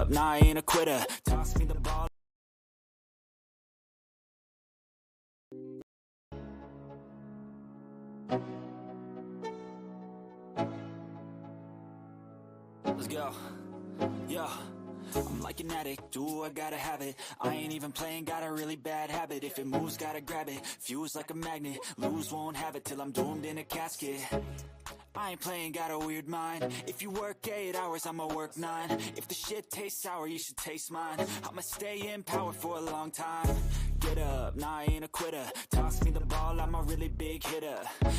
up, nah, I ain't a quitter. Toss me the ball. Let's go. Yo. I'm like an addict, do I gotta have it. I ain't even playing, got a really bad habit. If it moves, gotta grab it. Fuse like a magnet, lose, won't have it till I'm doomed in a casket. I ain't playing, got a weird mind. If you work 8 hours, I'ma work 9. If the shit tastes sour, you should taste mine. I'ma stay in power for a long time. Get up, nah, I ain't a quitter. Toss me the ball, I'm a really big hitter.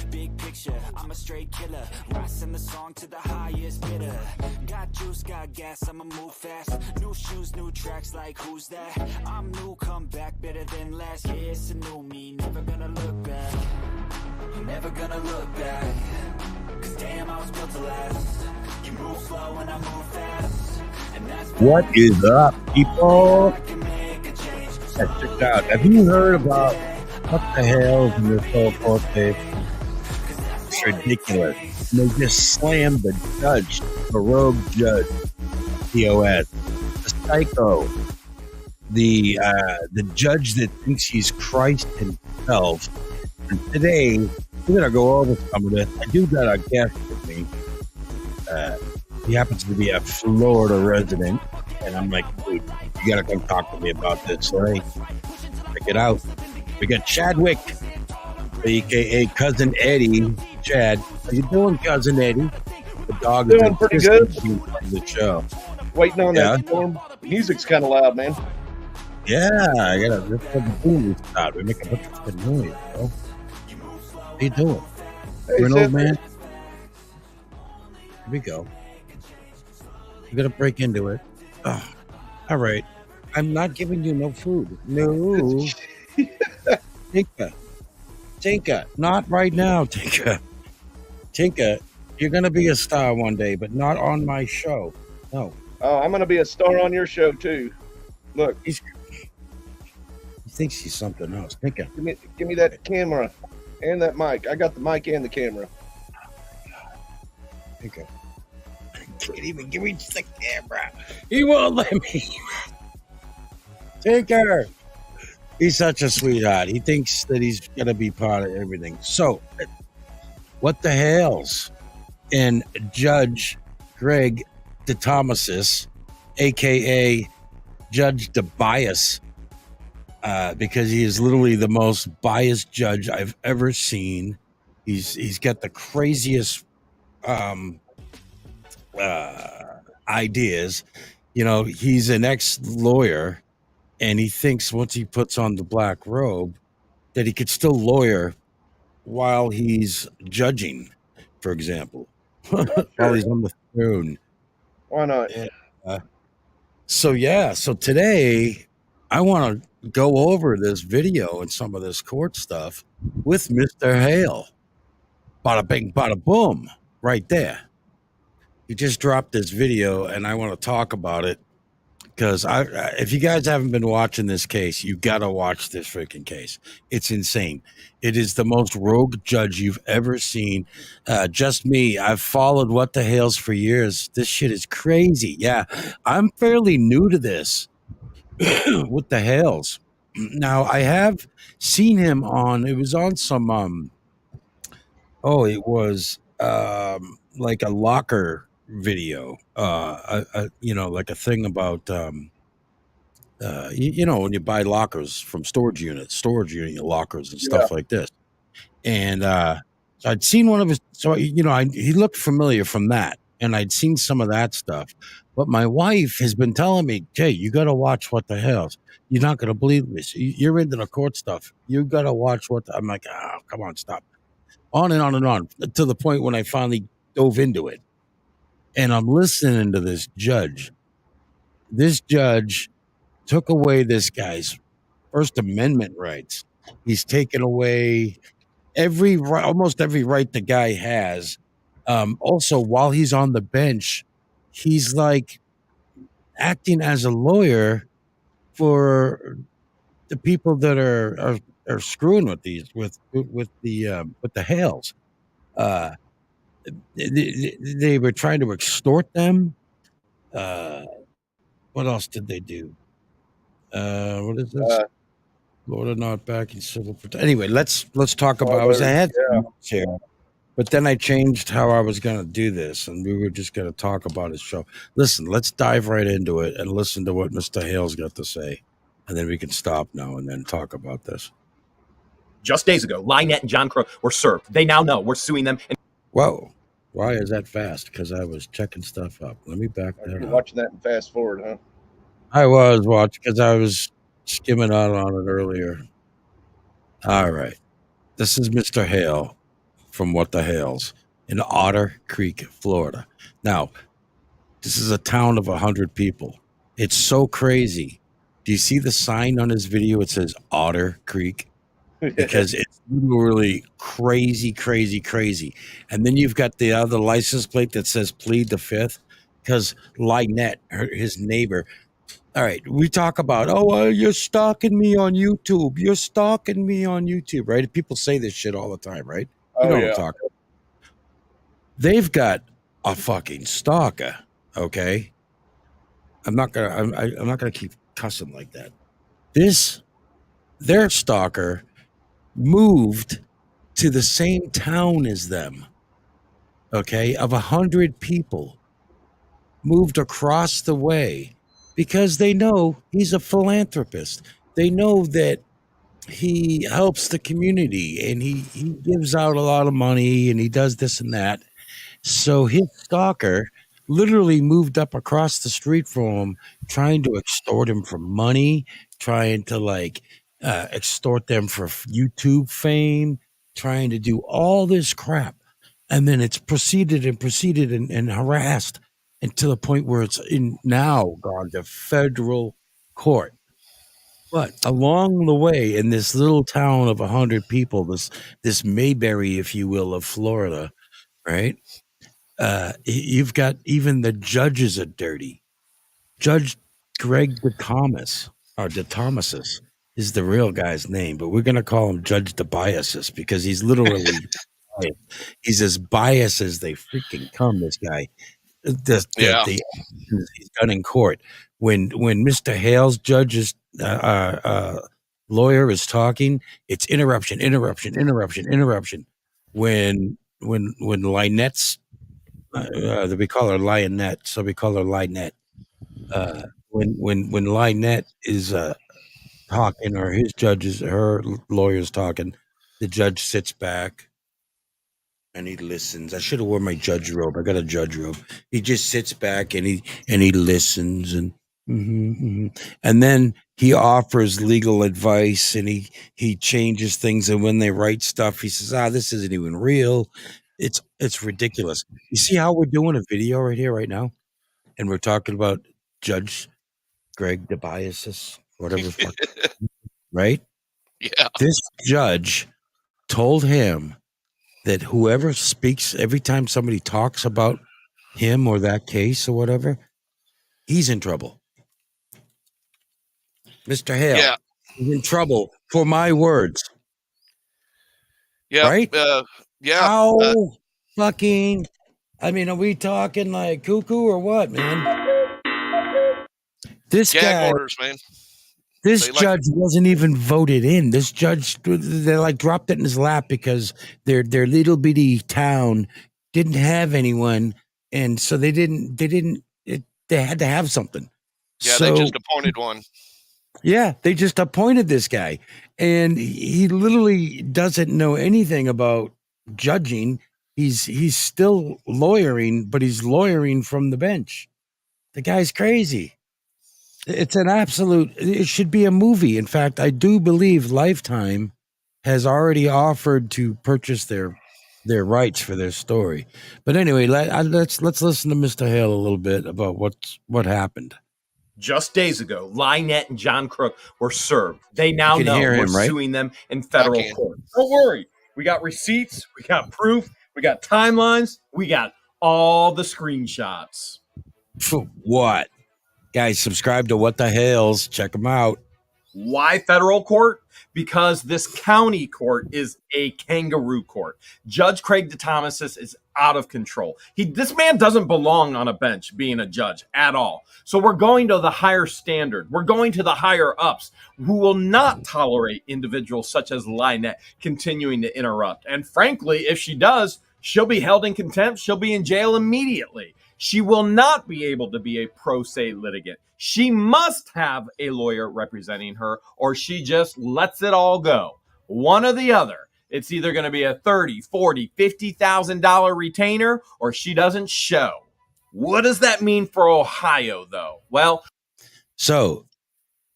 Big picture, I'm a straight killer. Rising the song to the highest bidder. Got juice, got gas, I'ma move fast. New shoes, new tracks, like who's that? I'm new, come back, better than last. Yeah, it's a new me, never gonna look back. Never gonna look back. Cause damn, I was built to last. You move slow and I move fast. And that's what is up, people? Check it out. Have you heard about what the hell in this whole court case? It's ridiculous. And they just slammed the judge, the rogue judge, POS, the psycho, the judge that thinks he's Christ himself. And today, we're gonna go over some of this. I do got a guest with me. He happens to be a Florida resident, and I'm like, wait, you gotta come talk to me about this, right? Check it out. We got Chadwick, aka Cousin Eddie. Chad, how you doing, Cousin Eddie? The dog is doing pretty good. The show. Waiting on that storm. Music's kind of loud, man. Yeah, I gotta rip the boom out. We make a bunch of good noise, bro. How you doing? Hey, You're an old man. Here we go. We're gonna break into it. Oh, all right. I'm not giving you no food. No. Tinka. Not right now, Tinka. Tinka, you're gonna be a star one day, but not on my show. No. Oh, I'm gonna be a star on your show too. Look, he thinks he's something else. Tinka. Give me that camera and that mic. I got the mic and the camera. Tinka. Can't even give me the camera. He won't let me. Tinker. He's such a sweetheart. He thinks that he's gonna be part of everything. So, what the hell's in Judge Greg DeThomasis, aka Judge DeBias, because he is literally the most biased judge I've ever seen. He's got the craziest ideas. You know, he's an ex-lawyer, and he thinks once he puts on the black robe that he could still lawyer while he's judging, for example, while he's on the throne. Why not? So today I want to go over this video and some of this court stuff with Mr. Hale. Bada bing, bada boom, right there. He just dropped this video, and I want to talk about it because if you guys haven't been watching this case, you got to watch this freaking case. It's insane. It is the most rogue judge you've ever seen. Just me. I've followed What the Hales for years. This shit is crazy. Yeah, I'm fairly new to this. What the Hales? Now, I have seen him on, it was on some, it was like a locker video, like a thing about, when you buy lockers from storage unit lockers and stuff like this. And so I'd seen one of his, he looked familiar from that. And I'd seen some of that stuff. But my wife has been telling me, Jay, you got to watch What the Hell's. You're not going to believe this. You're into the court stuff. You got to watch I'm like, come on, stop. On and on and on, to the point when I finally dove into it. And I'm listening to this judge. This judge took away this guy's First Amendment rights. He's taken away almost every right the guy has. Also, while he's on the bench, he's like acting as a lawyer for the people that are screwing with the Hales. They were trying to extort them. What else did they do? What is this? Florida not backing civil protection. Anyway, let's talk about. I had some notes here, but then I changed how I was going to do this, and we were just going to talk about his show. Listen, let's dive right into it and listen to what Mr. Hales got to say, and then we can stop now and then talk about this. Just days ago, Lynette and John Crow were served. They now know we're suing them. Whoa. Why is that fast? Because I was checking stuff up. Let me back that You're up. watching that and fast forward, huh? I was watching because I was skimming out on it earlier. All right. This is Mr. Hale from What the Hales in Otter Creek, Florida. Now, this is a town of 100 people. It's so crazy. Do you see the sign on his video? It says Otter Creek. Because it's literally crazy, crazy, crazy. And then you've got the other license plate that says plead the fifth, because Lynette, his neighbor. All right, we talk about, you're stalking me on YouTube. You're stalking me on YouTube, right? People say this shit all the time, right? You know what I'm talking about. They've got a fucking stalker, okay? I'm not gonna keep cussing like that. Their stalker moved to the same town as them, okay, of 100 people, moved across the way because they know he's a philanthropist. They know that he helps the community and he gives out a lot of money and he does this and that. So his stalker literally moved up across the street from him, trying to extort him for money, trying to extort them for YouTube fame, trying to do all this crap. And then it's proceeded and harassed, and to the point where it's now gone to federal court. But along the way, in this little town of 100 people, this Mayberry, if you will, of Florida, right? You've got even the judges are dirty. Judge Greg DeThomas, or DeThomasis, is the real guy's name, but we're going to call him Judge DeBiasis because he's literally he's as biased as they freaking come. This guy, the he's done in court. When Mr. Hales, judge's lawyer, is talking, it's interruption. When Lynette's we call her Lionette, so we call her Lynette. When Lynette is talking, or her lawyer's talking, the judge sits back and he listens. I should have worn my judge robe. I got a judge robe. He just sits back and he listens and and then he offers legal advice and he changes things. And when they write stuff, he says, this isn't even real. It's ridiculous. You see how we're doing a video right here, right now? And we're talking about Judge Greg DeBiasis, whatever, right? Yeah. This judge told him that whoever speaks, every time somebody talks about him or that case or whatever, he's in trouble. Mr. Hale is in trouble for my words. Yeah. Right? Yeah. Fucking, I mean, are we talking like cuckoo or what, man? This gag orders, man. This judge wasn't even voted in. This judge, they dropped it in his lap because their little bitty town didn't have anyone, and so they had to have something. Yeah, so, they just appointed one. Yeah, they just appointed this guy, and he literally doesn't know anything about judging. He's still lawyering, but he's lawyering from the bench. The guy's crazy. It's an absolute, it should be a movie. In fact, I do believe Lifetime has already offered to purchase their rights for their story. But anyway, let's listen to Mr. Hale a little bit about what happened. Just days ago, Lynette and John Crook were served. They now know we're suing them in federal court. Don't worry. We got receipts. We got proof. We got timelines. We got all the screenshots. For what? Guys, subscribe to What the Hales. Check them out. Why federal court? Because this county court is a kangaroo court. Judge Craig DeThomas is out of control. This man doesn't belong on a bench being a judge at all. So we're going to the higher standard. We're going to the higher ups who will not tolerate individuals such as Lynette continuing to interrupt. And frankly, if she does, she'll be held in contempt. She'll be in jail immediately. She will not be able to be a pro se litigant. She must have a lawyer representing her, or she just lets it all go. One or the other. It's either going to be a $30,000, $40,000, $50,000 retainer, or she doesn't show. What does that mean for Ohio, though? Well, so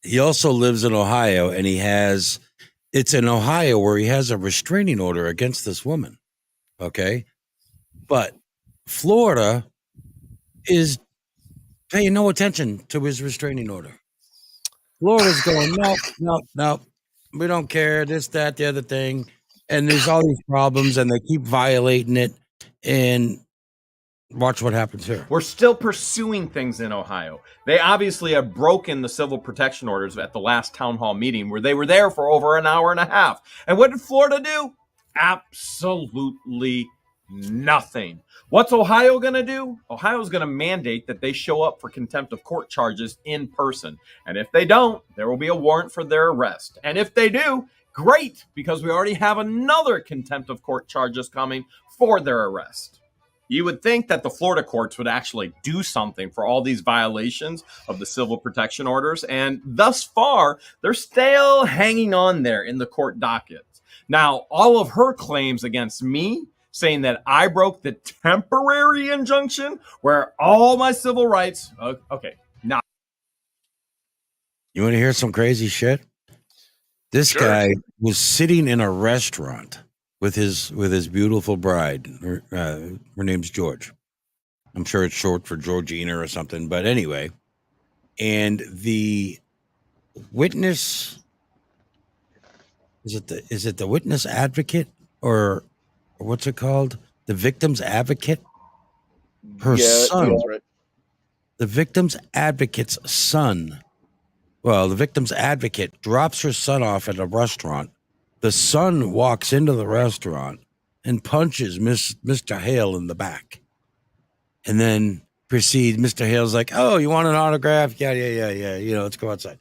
he also lives in Ohio, and it's in Ohio where he has a restraining order against this woman. Okay. But Florida is paying no attention to his restraining order. Florida's going, no, we don't care. This, that, the other thing. And there's all these problems, and they keep violating it. And watch what happens here. We're still pursuing things in Ohio. They obviously have broken the civil protection orders at the last town hall meeting where they were there for over an hour and a half. And what did Florida do? Absolutely nothing. What's Ohio going to do? Ohio's going to mandate that they show up for contempt of court charges in person. And if they don't, there will be a warrant for their arrest. And if they do, great, because we already have another contempt of court charges coming for their arrest. You would think that the Florida courts would actually do something for all these violations of the civil protection orders. And thus far, they're still hanging on there in the court docket. Now, all of her claims against me, saying that I broke the temporary injunction where all my civil rights. Okay, now. You want to hear some crazy shit? This guy was sitting in a restaurant with his beautiful bride. Her name's George. I'm sure it's short for Georgina or something, but anyway. And the witness, is it the witness advocate or what's it called? The victim's advocate? Her son. Right. The victim's advocate's son. Well, the victim's advocate drops her son off at a restaurant. The son walks into the restaurant and punches Mr. Hale in the back. And then proceeds, Mr. Hale's like, oh, you want an autograph? Yeah. Let's go outside.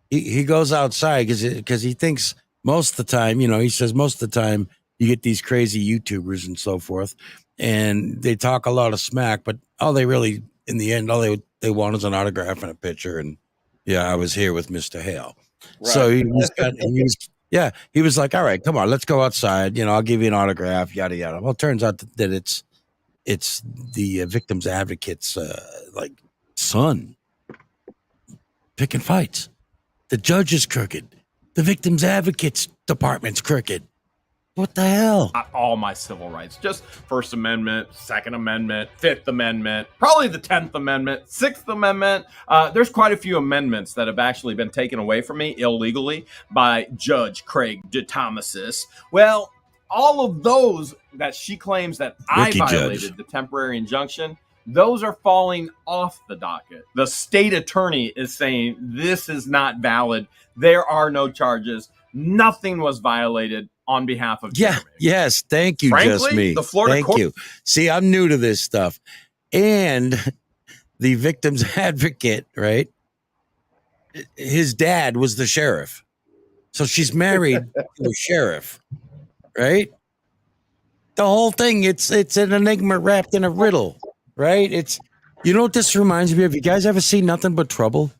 He goes outside because he thinks most of the time, he says most of the time you get these crazy YouTubers and so forth, and they talk a lot of smack, but all they really, in the end, all they want is an autograph and a picture. And yeah, I was here with Mr. Hale. Right. So he was like, all right, come on, let's go outside. I'll give you an autograph, yada, yada. Well, it turns out that it's the victim's advocate's son picking fights. The judge is crooked. The victim's advocate's department's crooked. What the hell? Not all my civil rights, just First Amendment, Second Amendment, Fifth Amendment, probably the 10th Amendment, Sixth Amendment. There's quite a few amendments that have actually been taken away from me illegally by Judge Craig DeThomasis. Well, all of those that she claims that I violated the temporary injunction, those are falling off the docket. The state attorney is saying this is not valid. There are no charges. Nothing was violated on behalf of Jeremy. Yes, thank you, Frankly, just me. The Florida thank you. See, I'm new to this stuff. And the victim's advocate, right? His dad was the sheriff. So she's married to a sheriff, right? The whole thing, it's an enigma wrapped in a riddle, right? It's, you know what this reminds me of? You guys ever seen Nothing But Trouble?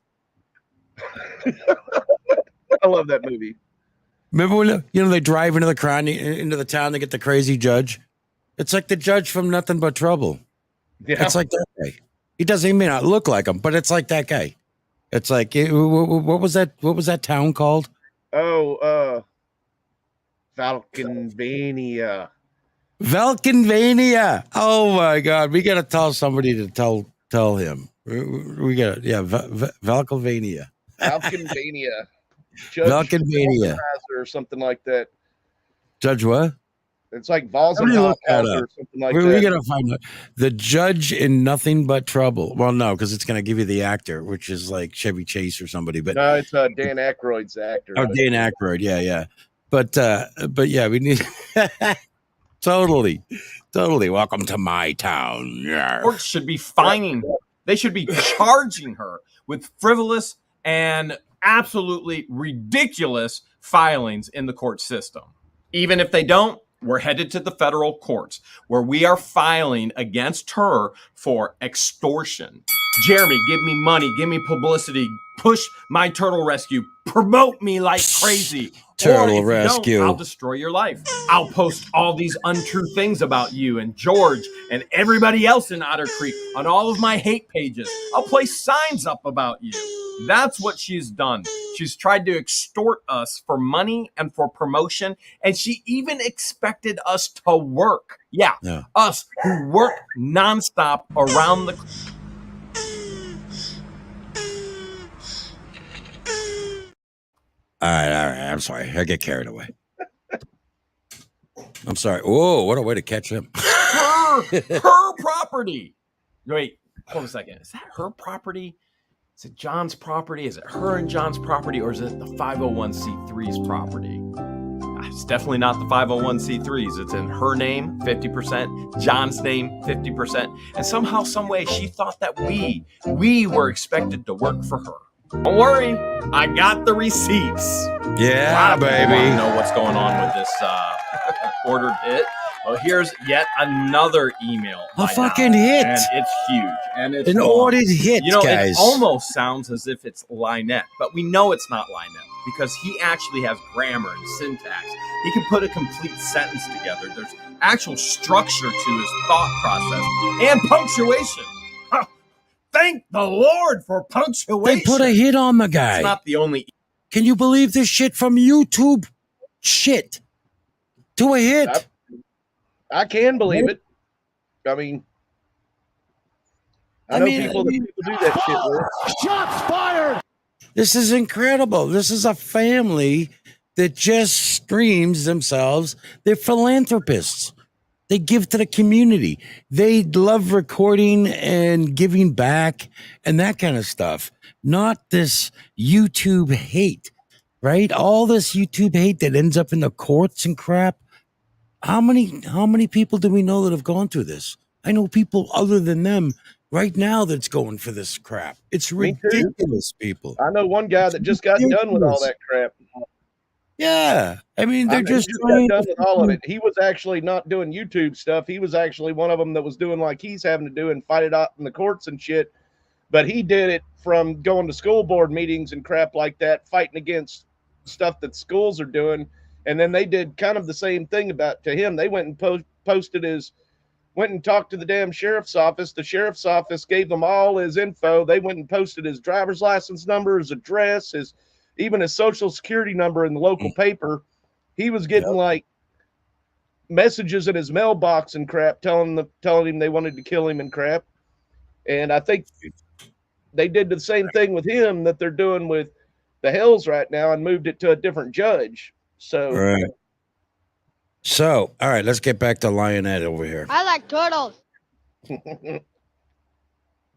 I love that movie. Remember when they drive into the town to get the crazy judge? It's like the judge from Nothing But Trouble. Yeah. It's like that guy. He doesn't even not look like him, but it's like that guy. It's like, what was that? What was that town called? Oh, Valkenvania. Valkenvania. Oh my God, we got to tell somebody to tell him. We got Valkenvania. Valkenvania. Valkenvania or something like that. Judge what? It's like Valkenvania or something like that. We're gonna find out. The judge in Nothing But Trouble. Well, no, because it's gonna give you the actor, which is like Chevy Chase or somebody. But no, it's Dan Aykroyd's actor. Oh, Dan Aykroyd. Yeah. But yeah, we need. Totally. Welcome to my town. Yeah. Courts should be fining her. They should be charging her with frivolous and absolutely ridiculous filings in the court system. Even if they don't, we're headed to the federal courts where we are filing against her for extortion. Jeremy, give me money, give me publicity, push my turtle rescue, promote me like crazy. Turtle rescue. I'll destroy your life. I'll post all these untrue things about you and George and everybody else in Otter Creek on all of my hate pages. I'll place signs up about you. That's what she's done. She's tried to extort us for money and for promotion, and she even expected us to work. Yeah. Us who work nonstop around the All right. I'm sorry. I get carried away. I'm sorry. Whoa, what a way to catch him. Her property. Wait, hold on a second. Is that her property? Is it John's property? Is it her and John's property? Or is it the 501c3's property? It's definitely not the 501c3's. It's in her name, 50%, John's name, 50%. And somehow, some way, she thought that we were expected to work for her. Don't worry, I got the receipts. Yeah, baby. I know what's going on with this ordered hit. Well, here's yet another email. A fucking hit. And it's huge. And it's an ordered hit, guys. It almost sounds as if it's Lynette, but we know it's not Lynette because he actually has grammar and syntax. He can put a complete sentence together. There's actual structure to his thought process and punctuation. Thank the Lord for punctuation. They put a hit on the guy. It's not the only. Can you believe this shit from YouTube? Shit. To a hit. I can believe it. I mean, I know people do that shit with. Shots fired. This is incredible. This is a family that just streams themselves. They're philanthropists. They give to the community. They love recording and giving back and that kind of stuff. Not this YouTube hate, right? All this YouTube hate that ends up in the courts and crap. How many people do we know that have gone through this? I know people other than them right now that's going for this crap. It's ridiculous, people. I know one guy that just got done with all that crap. Yeah. I mean, they're just got done with all of it. He was actually not doing YouTube stuff. He was actually one of them that was doing like he's having to do and fight it out in the courts and shit. But he did it from going to school board meetings and crap like that, fighting against stuff that schools are doing. And then they did kind of the same thing to him. They went and went and talked to the damn sheriff's office. The sheriff's office gave them all his info. They went and posted his driver's license number, his address, even his social security number in the local paper. He was getting like messages in his mailbox and crap, telling him they wanted to kill him and crap. And I think they did the same thing with him that they're doing with the Hales right now and moved it to a different judge. So, all right, let's get back to Lionette over here. I like turtles.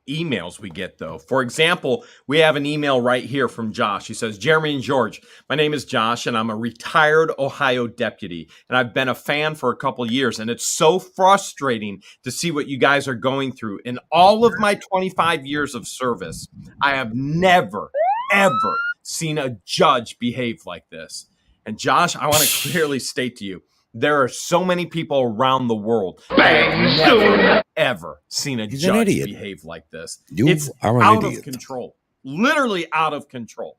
Emails we get, though. For example, we have an email right here from Josh. He says, Jeremy and George, my name is Josh, and I'm a retired Ohio deputy, and I've been a fan for a couple years, and it's so frustrating to see what you guys are going through. In all of my 25 years of service, I have never, ever seen a judge behave like this. And Josh, I want to clearly state to you, there are so many people around the world that have never, ever seen a judge behave like this. It's out of control. Literally out of control.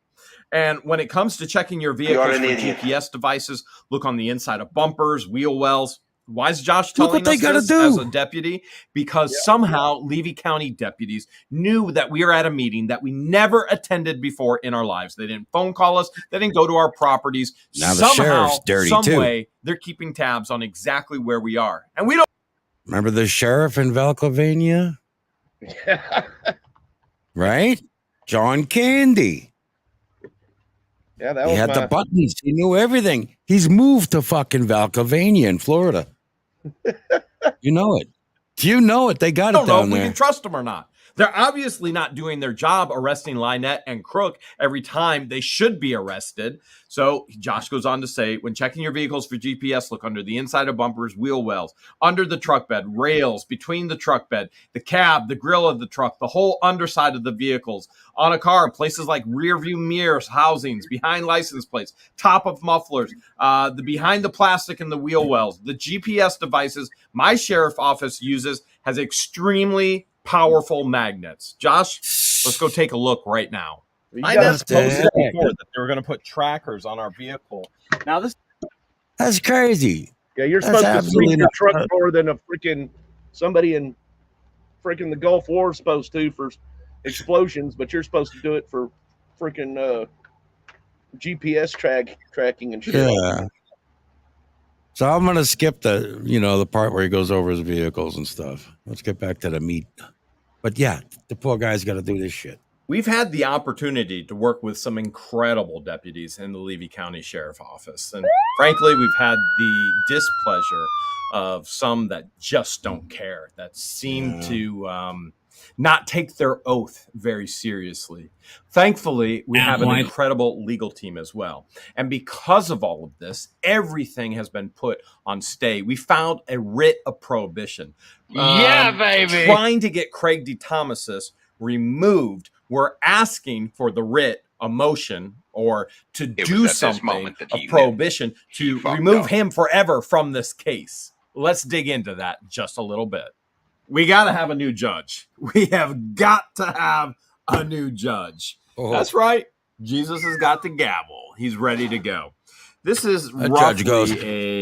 And when it comes to checking your vehicles for GPS devices, look on the inside of bumpers, wheel wells. Why is Josh telling us this as a deputy? Because somehow Levy County deputies knew that we were at a meeting that we never attended before in our lives. They didn't phone call us. They didn't go to our properties. Now the sheriff's dirty too. Some way, they're keeping tabs on exactly where we are. And we don't. Remember the sheriff in Valkovania? Right? John Candy. Yeah, that he had the buttons. He knew everything. He's moved to fucking Valkovania in Florida. You know it. You know it. They got it down there. We can trust them or not. They're obviously not doing their job arresting Lynette and Crook every time they should be arrested. So Josh goes on to say, when checking your vehicles for GPS, look under the inside of bumpers, wheel wells, under the truck bed, rails, between the truck bed, the cab, the grill of the truck, the whole underside of the vehicles, on a car, places like rear view mirrors, housings, behind license plates, top of mufflers, the behind the plastic and the wheel wells, the GPS devices my sheriff office uses has extremely powerful magnets. Josh, let's go take a look right now. I just posted before that they were going to put trackers on our vehicle. Now that's crazy. Yeah, you're supposed to sweep your truck more than a freaking somebody in freaking the Gulf War is supposed to for explosions, but you're supposed to do it for freaking GPS tracking and shit. Yeah. So I'm gonna skip the part where he goes over his vehicles and stuff. Let's get back to the meat. But yeah, the poor guy's got to do this shit. We've had the opportunity to work with some incredible deputies in the Levy County Sheriff Office. And frankly, we've had the displeasure of some that just don't care, that seem to not take their oath very seriously. Thankfully, we have an incredible legal team as well. And because of all of this, everything has been put on stay. We found a writ of prohibition. Yeah, baby. Trying to get Craig DeThomasis removed. We're asking for the writ, a motion, or to do something of prohibition to remove him forever from this case. Let's dig into that just a little bit. We got to have a new judge. We have got to have a new judge. Oh. That's right. Jesus has got the gavel. He's ready to go. This is roughly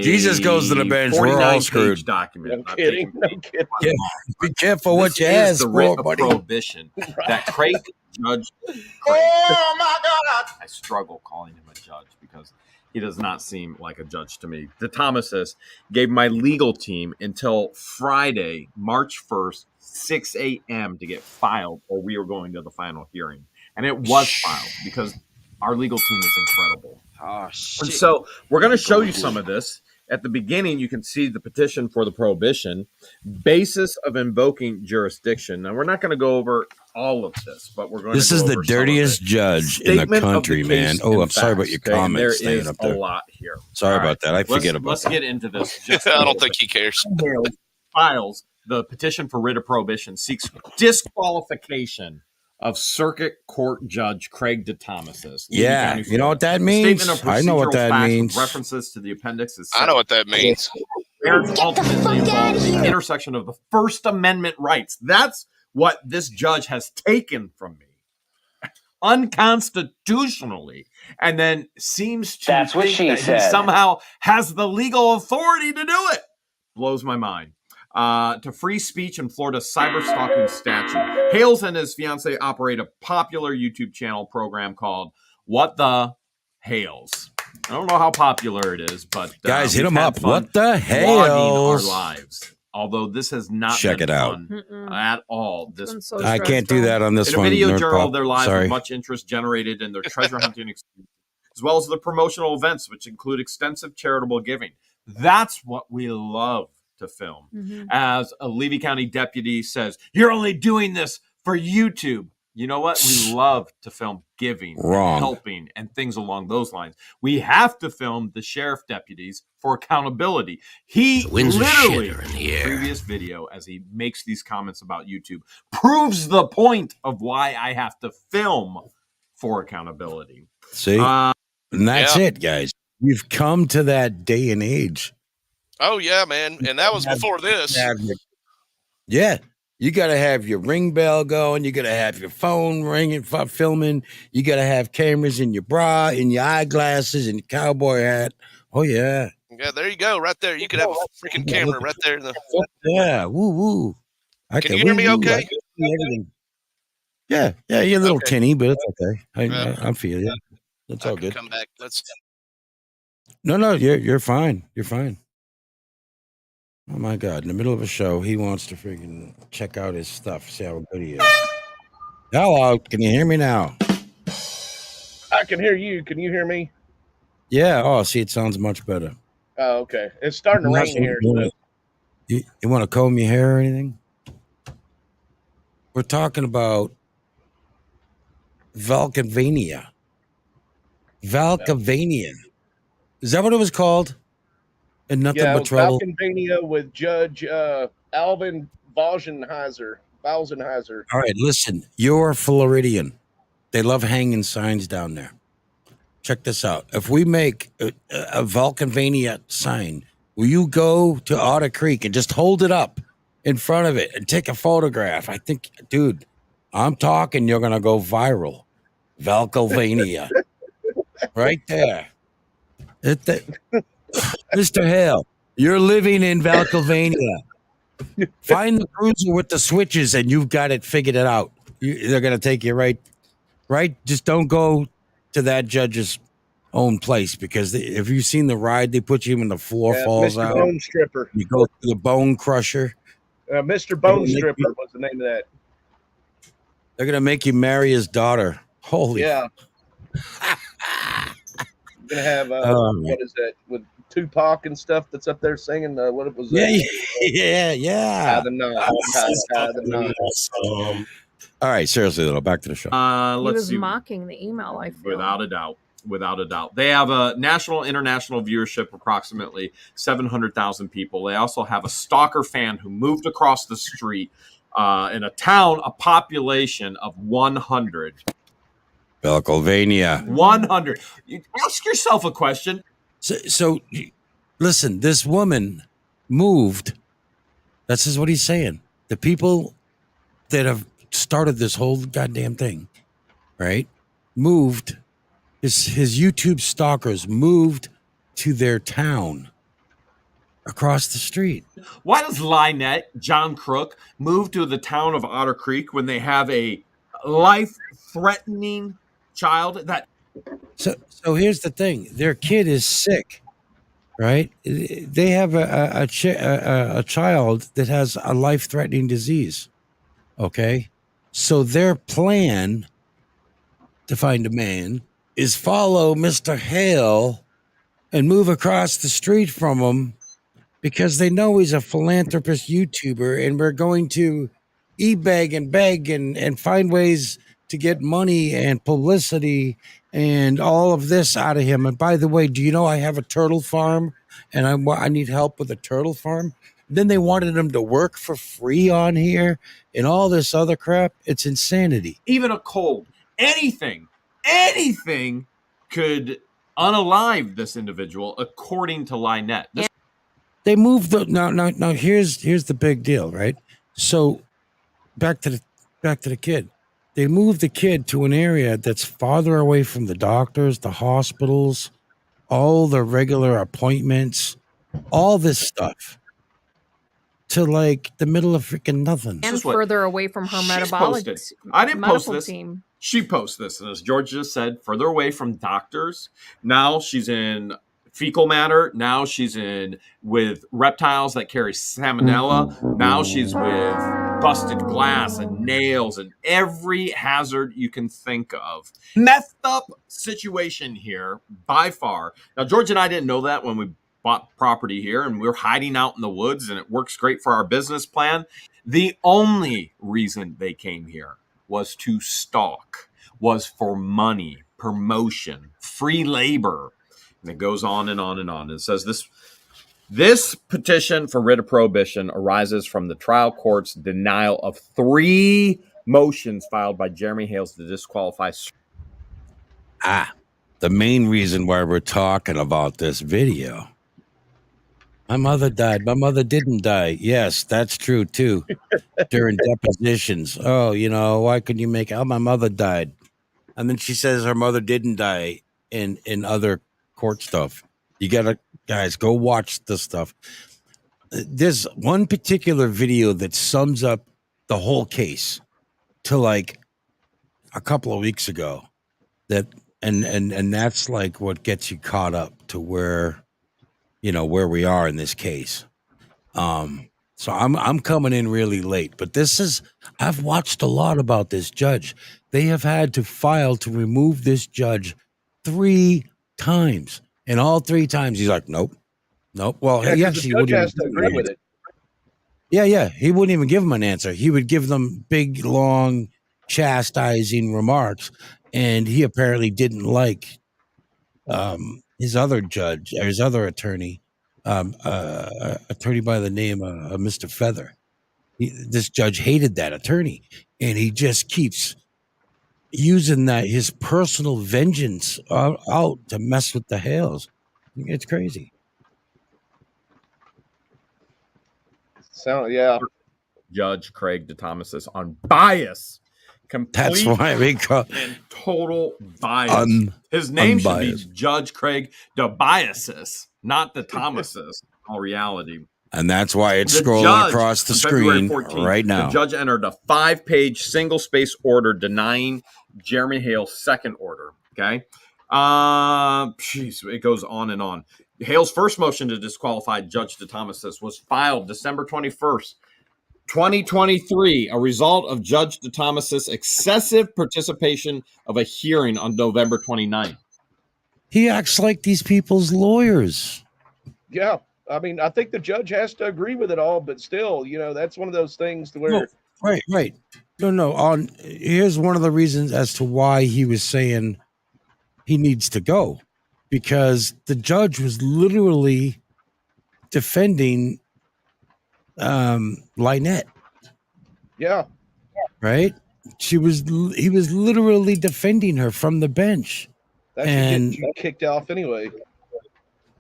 Jesus goes to the bench. We're all screwed. Document. No kidding. Yeah. Be careful what you ask for, buddy. Prohibition that Craig judge. Oh my God! I struggle calling him a judge because he does not seem like a judge to me. DeThomasis gave my legal team until Friday, March 1st, 6 a.m. to get filed, or we were going to the final hearing. And it was filed because our legal team is incredible. Oh, shit. And so we're going to show you some of this. At the beginning, you can see the petition for the prohibition, basis of invoking jurisdiction. Now, we're not going to go over all of this, but we're going to go over some of it. This is the dirtiest judge in the country, man. Oh, I'm sorry about your comments. There is a lot here. Sorry about that. I forget about that. Let's get into this. I don't think he cares. Hales files the petition for writ of prohibition, seeks disqualification of Circuit Court Judge Craig DeThomasis. Yeah, you know what that means? I know what that means. References to the appendix. I know what that means. Ultimately involved the intersection of the First Amendment rights. That's what this judge has taken from me unconstitutionally, and then seems to That's what she said. he somehow has the legal authority to do it. Blows my mind. To free speech in Florida's cyber stalking statute. Hales and his fiance operate a popular YouTube channel program called What the Hales. I don't know how popular it is, but guys, hit them up. What the Hales? Our lives. Although this has not check been it out fun at all. This I can't do that on this one. In a video journal of their lives with much interest generated in their treasure hunting experience, as well as the promotional events, which include extensive charitable giving. That's what we love to film. As a Levy County deputy says, you're only doing this for YouTube. You know what? We love to film giving, and helping, and things along those lines. We have to film the sheriff deputies for accountability. He literally, in the previous video, as he makes these comments about YouTube, proves the point of why I have to film for accountability. See? And that's it, guys. We've come to that day and age. Oh, yeah, man. And that was before this. Yeah. You got to have your ring bell going. You got to have your phone ringing, filming. You got to have cameras in your bra, in your eyeglasses, and your cowboy hat. Oh, yeah. Yeah, there you go. Right there. You could have a freaking camera right there. Yeah. Woo, woo. Can you hear me okay? Yeah. Yeah, you're a little tinny, but it's okay. I feel you. It's all good. Come back. No, you're fine. You're fine. Oh my God! In the middle of a show, he wants to freaking check out his stuff, see how good he is. Hello, can you hear me now? I can hear you. Can you hear me? Yeah. Oh, see, it sounds much better. Oh, okay. It's starting to rain here. You want to comb your hair or anything? We're talking about Valcavania. Valcavania. Is that what it was called? And nothing but trouble. Valcavania with Judge Alvin Balsenheiser. All right, listen. You're Floridian. They love hanging signs down there. Check this out. If we make a Valcavania sign, will you go to Otter Creek and just hold it up in front of it and take a photograph? I think, dude, I'm talking, you're going to go viral. Valcavania. Right there. Mr. Hale, you're living in Valcavania. Find the cruiser with the switches and you've got it figured it out. They're going to take you right. Just don't go to that judge's own place, because if you've seen the ride, they put you in the floor falls Mr. out. Bone Stripper. You go through the Bone Crusher. Mr. Bone Stripper was the name of that. They're going to make you marry his daughter. Holy. Yeah. You're going to have, what is that, with Tupac and stuff that's up there singing? What it was? Yeah. Tie the knot. All right, seriously, though, back to the show. Let's see. Mocking the email, I feel. Without a doubt. They have a national, international viewership, approximately 700,000 people. They also have a stalker fan who moved across the street in a town, a population of 100. Valcavania. 100. You ask yourself a question. So, listen, this woman moved. This is what he's saying. The people that have started this whole goddamn thing, right, moved. His YouTube stalkers moved to their town across the street. Why does Lynette, John Crook, move to the town of Otter Creek when they have a life-threatening child? So here's the thing: their kid is sick, right? They have a child that has a life-threatening disease. Okay, so their plan to find a man is follow Mr. Hale and move across the street from him, because they know he's a philanthropist YouTuber, and we're going to beg and find ways to get money and publicity and all of this out of him. And by the way, do you know I have a turtle farm and I need help with a turtle farm? Then they wanted him to work for free on here and all this other crap. It's insanity. Even a cold, anything could unalive this individual, according to Lynette. They moved now. Here's the big deal, right? So back to the kid. They moved the kid to an area that's farther away from the doctors, the hospitals, all the regular appointments, all this stuff, to like the middle of freaking nothing. And further away from her metabolic. I didn't post this. Team. She posted this, and as George just said, further away from doctors. Now she's in fecal matter. Now she's in with reptiles that carry salmonella. Now she's with busted glass and nails and every hazard you can think of. Messed up situation here by far. Now, George and I didn't know that when we bought property here, and we're hiding out in the woods, and it works great for our business plan. The only reason they came here was to stalk, was for money, promotion, free labor. And it goes on and on and on. It says this petition for writ of prohibition arises from the trial court's denial of 3 motions filed by Jeremy Hales to disqualify. The main reason why we're talking about this video. My mother died. My mother didn't die. Yes, that's true too. During depositions. Oh, why couldn't you make it? Oh, my mother died. And then she says her mother didn't die in other court stuff. You gotta, guys, go watch this stuff. There's one particular video that sums up the whole case to like a couple of weeks ago. That and that's like what gets you caught up to where we are in this case. So I'm coming in really late, but I've watched a lot about this judge. They have had to file to remove this judge 3 times. And all 3 times he's like, nope. Well, he actually the judge has to agree with it. Yeah. He wouldn't even give them an answer. He would give them big, long, chastising remarks, and he apparently didn't like his other judge or his other attorney, attorney by the name of Mr. Feather. This judge hated that attorney, and he just keeps using that his personal vengeance out to mess with the Hales. It's crazy. Yeah. Judge Craig DeThomasis on bias. Complete That's why we call and total bias. His name unbiased. Should be Judge Craig DeBiasis, not DeThomasis. In all reality. And that's why it's scrolling across the screen 14th, right now. The judge entered a 5-page single-space order denying Jeremy Hale's second order. Okay, it goes on and on. Hale's first motion to disqualify Judge DeThomasis was filed December 21st, 2023, a result of Judge DeThomasis' excessive participation of a hearing on November 29th. He acts like these people's lawyers. Yeah. I mean, I think the judge has to agree with it all, but still, that's one of those things to where. No, right. No. Here's one of the reasons as to why he was saying he needs to go, because the judge was literally defending Lynette. Yeah. Right. He was literally defending her from the bench. That should get you kicked off anyway.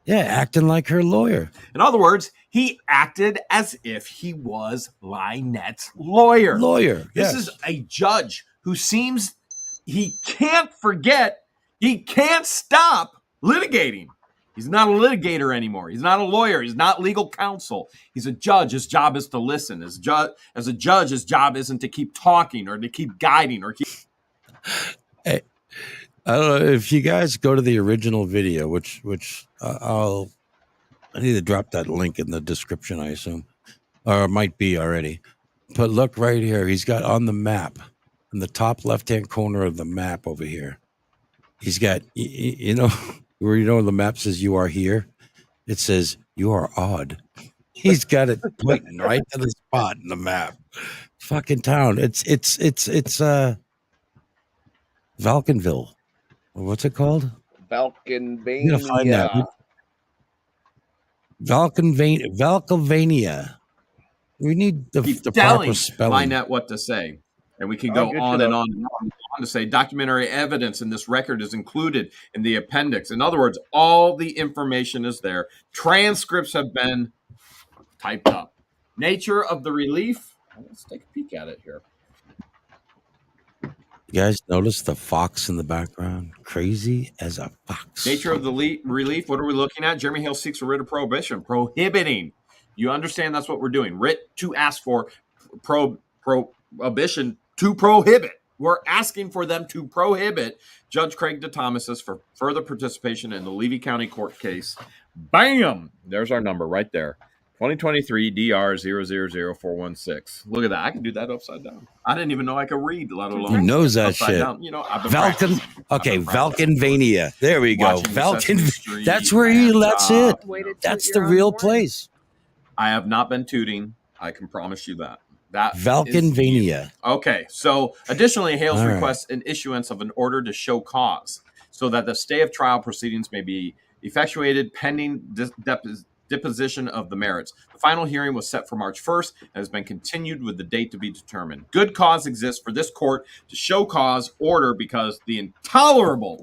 Yeah, acting like her lawyer. In other words, he acted as if he was Lynette's lawyer. This is a judge who seems he can't forget, he can't stop litigating. He's not a litigator anymore. He's not a lawyer. He's not legal counsel. He's a judge. His job is to listen. As a judge, his job isn't to keep talking or to keep guiding or keep. Hey. I don't know if you guys go to the original video, which I need to drop that link in the description, I assume, or it might be already. But look right here. He's got on the map, in the top left-hand corner of the map over here. He's got, where the map says you are here, it says you are odd. He's got it pointing right to the spot in the map. Fucking town. It's Valkenville. What's it called? Valkenvania. I'm gonna find that. Valkenvania. We need the proper spelling. Lynette what to say. And we can go on and on and on to say documentary evidence in this record is included in the appendix. In other words, all the information is there. Transcripts have been typed up. Nature of the relief. Let's take a peek at it here. You guys notice the fox in the background? Crazy as a fox. Nature of the relief. What are we looking at? Jeremy Hale seeks a writ of prohibition. Prohibiting. You understand that's what we're doing. Writ to ask for prohibition to prohibit. We're asking for them to prohibit Judge Craig DeThomasis for further participation in the Levy County court case. Bam! There's our number right there. 2023 DR 000416. Look at that. I can do that upside down. I didn't even know I could read, let alone. He knows that shit. Down. Valkenvania. There we go. That's where that's it. That's the real place. I have not been tooting. I can promise you that. Valkenvania. Okay. So additionally, Hales requests an issuance of an order to show cause so that the stay of trial proceedings may be effectuated pending deposition of the merits. The final hearing was set for March 1st and has been continued with the date to be determined. Good cause exists for this court to show cause order because the intolerable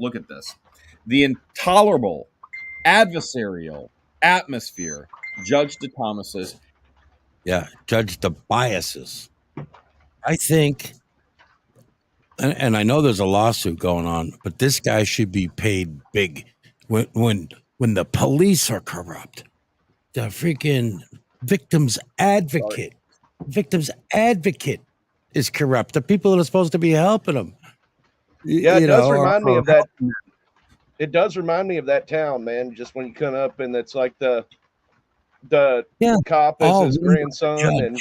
adversarial atmosphere Judge DeThomasis. Yeah, Judge DeBiasis. I think, and I know there's a lawsuit going on, but this guy should be paid big when the police are corrupt. The freaking victim's advocate is corrupt. The people that are supposed to be helping them. Yeah, it does remind me of that. It does remind me of that town, man. Just when you come up and it's like the cop is his grandson, and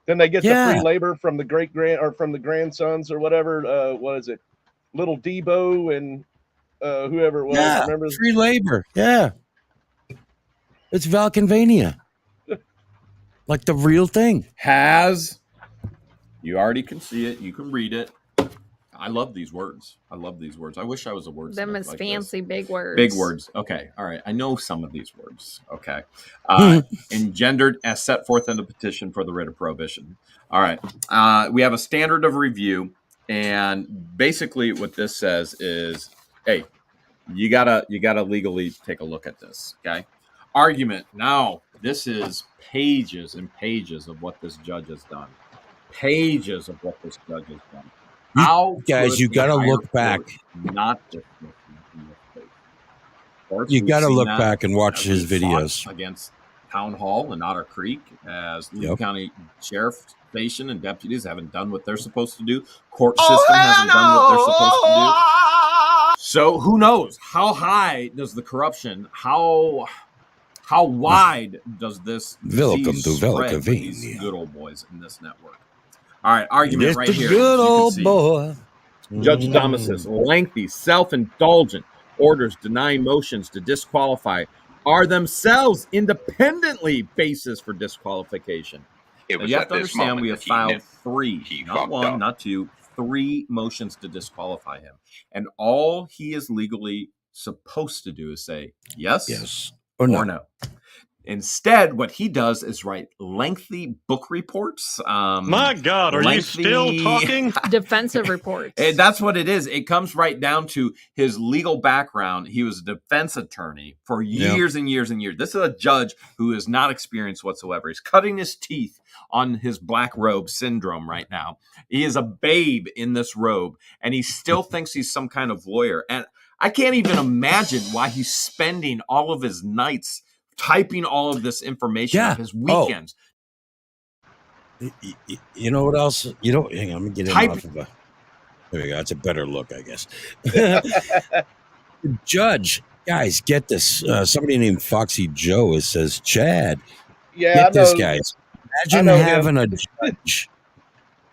then they get the free labor from the from the grandsons or whatever. What is it? Little Debo and whoever it was. Yeah, remember free labor. Yeah. It's Valkenvania. like the real thing. You already can see it. You can read it. I love these words. I wish I was a wordsmith. Them is like fancy this. big words. Big words. Okay. All right. I know some of these words. Okay. Engendered as set forth in the petition for the writ of prohibition. All right. We have a standard of review. And basically what this says is, hey, you gotta legally take a look at this. Okay. Argument. Now, this is pages and pages of what this judge has done. Pages of what this judge has done. How guys, you got to look back. Not this in this case. Course, you got to look back and watch his videos against Town Hall in Otter Creek, as Lee County Sheriff Station and deputies haven't done what they're supposed to do. Court system hasn't done what they're supposed to do. So who knows? How high does the corruption? How wide does this Welcome to spread with these good old boys in this network? All right, argument just right here. Good old boy. Judge Thomas's lengthy, self-indulgent orders denying motions to disqualify are themselves independently basis for disqualification. You have to understand we have filed three, not one, not two, 3 motions to disqualify him. And all he is legally supposed to do is say yes or no. Instead, what he does is write lengthy book reports. My God, are you still talking? Defensive reports. And that's what it is. It comes right down to his legal background. He was a defense attorney for years and years and years. This is a judge who is not experienced whatsoever. He's cutting his teeth on his black robe syndrome right now. He is a babe in this robe, and he still thinks he's some kind of lawyer. And I can't even imagine why he's spending all of his nights typing all of this information on his weekends. You know what else? Hang on, let me get in off of a. There we go. That's a better look, I guess. The judge, guys, get this. Somebody named Foxy Joe says, Chad, get this, guys. Imagine having a judge.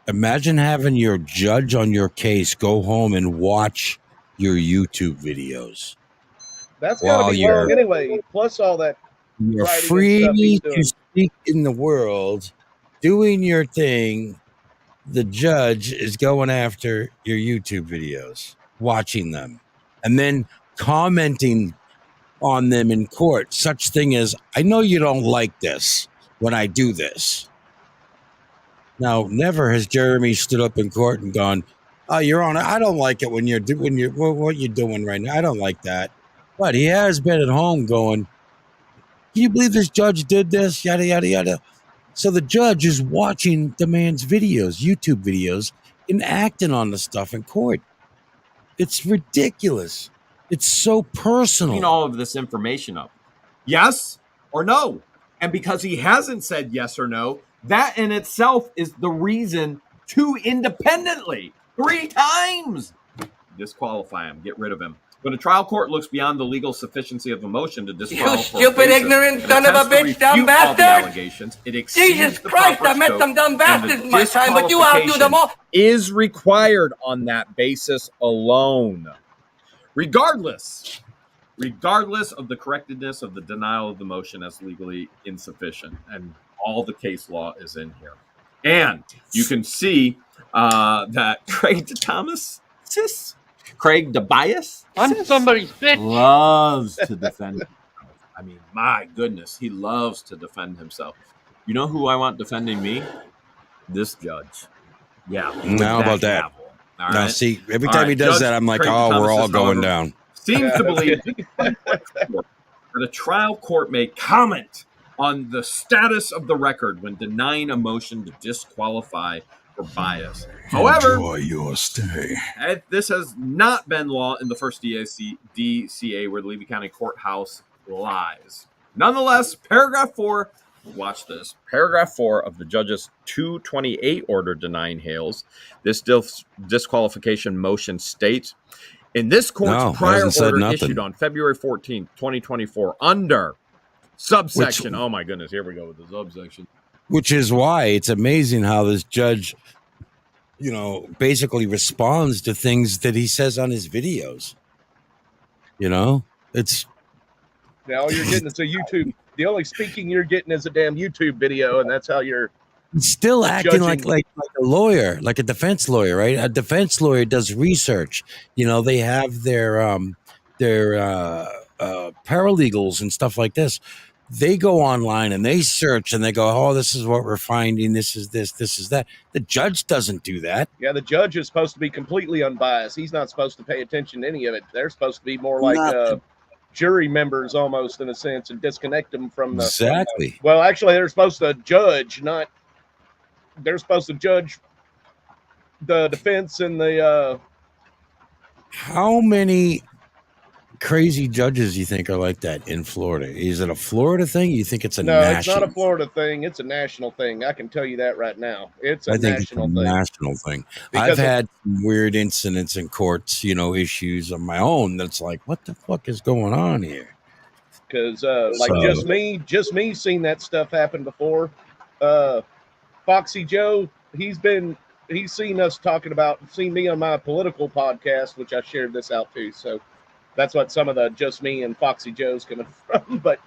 Imagine having your judge on your case go home and watch your YouTube videos. That's gotta be long anyway. Plus all that. You're free to speak in the world, doing your thing. The judge is going after your YouTube videos, watching them, and then commenting on them in court. Such thing as, I know you don't like this when I do this. Now, never has Jeremy stood up in court and gone, "Oh, Your Honor, I don't like it when you're what you're doing right now. I don't like that." But he has been at home going, "Can you believe this judge did this?" Yada, yada, yada. So the judge is watching the man's videos, YouTube videos, and acting on the stuff in court. It's ridiculous. It's so personal. All of this information up. Yes or no? And because he hasn't said yes or no, that in itself is the reason to independently 3 times disqualify him, get rid of him. When a trial court looks beyond the legal sufficiency of a motion to disqualify, you stupid, ignorant son of a bitch, dumb bastard! Jesus Christ, I met some dumb bastards in my time, but you outdo them all. Is required on that basis alone, regardless of the correctness of the denial of the motion as legally insufficient, and all the case law is in here. And you can see that Craig DeBias, I'm somebody's bitch, loves to defend himself. I mean, my goodness, he loves to defend himself. You know who I want defending me? This judge. Yeah. How about that? Now, see, every time he does that, I'm like, we're all going down. Seems to believe that a trial court may comment on the status of the record when denying a motion to disqualify for bias. However, enjoy your stay. This has not been law in the first DCA where the Levy County Courthouse lies. Nonetheless, paragraph 4, watch this. Paragraph 4 of the judge's 228 order denying Hales this disqualification motion states, in this court's prior order issued on February 14, 2024, under subsection, oh my goodness, here we go with the subsection. Which is why it's amazing how this judge, basically responds to things that he says on his videos. It's now you're getting it's a YouTube The only speaking you're getting is a damn YouTube video, and that's how you're still acting judging. like a lawyer, like a defense lawyer, right? A defense lawyer does research. You know, they have their paralegals and stuff like this. They go online and they search and they go, oh, this is what we're finding. This is this is that. The judge doesn't do that. Yeah, the judge is supposed to be completely unbiased. He's not supposed to pay attention to any of it. They're supposed to be more like jury members almost, in a sense, and disconnect them from the... Exactly. Well, actually, they're supposed to judge, not... They're supposed to judge the defense and the... How many crazy judges you think are like that in Florida? Is it a Florida thing? You think it's a No, national? it's not a Florida thing. It's a national thing. I can tell you that right now. It's a national thing. National thing. I've had weird incidents in courts, you know, issues of my own. That's like, what the fuck is going on here? Because just me seeing that stuff happen before. Foxy Joe, he's seen us seen me on my political podcast, which I shared this out to. So that's what some of the just me and Foxy Joe's coming from. But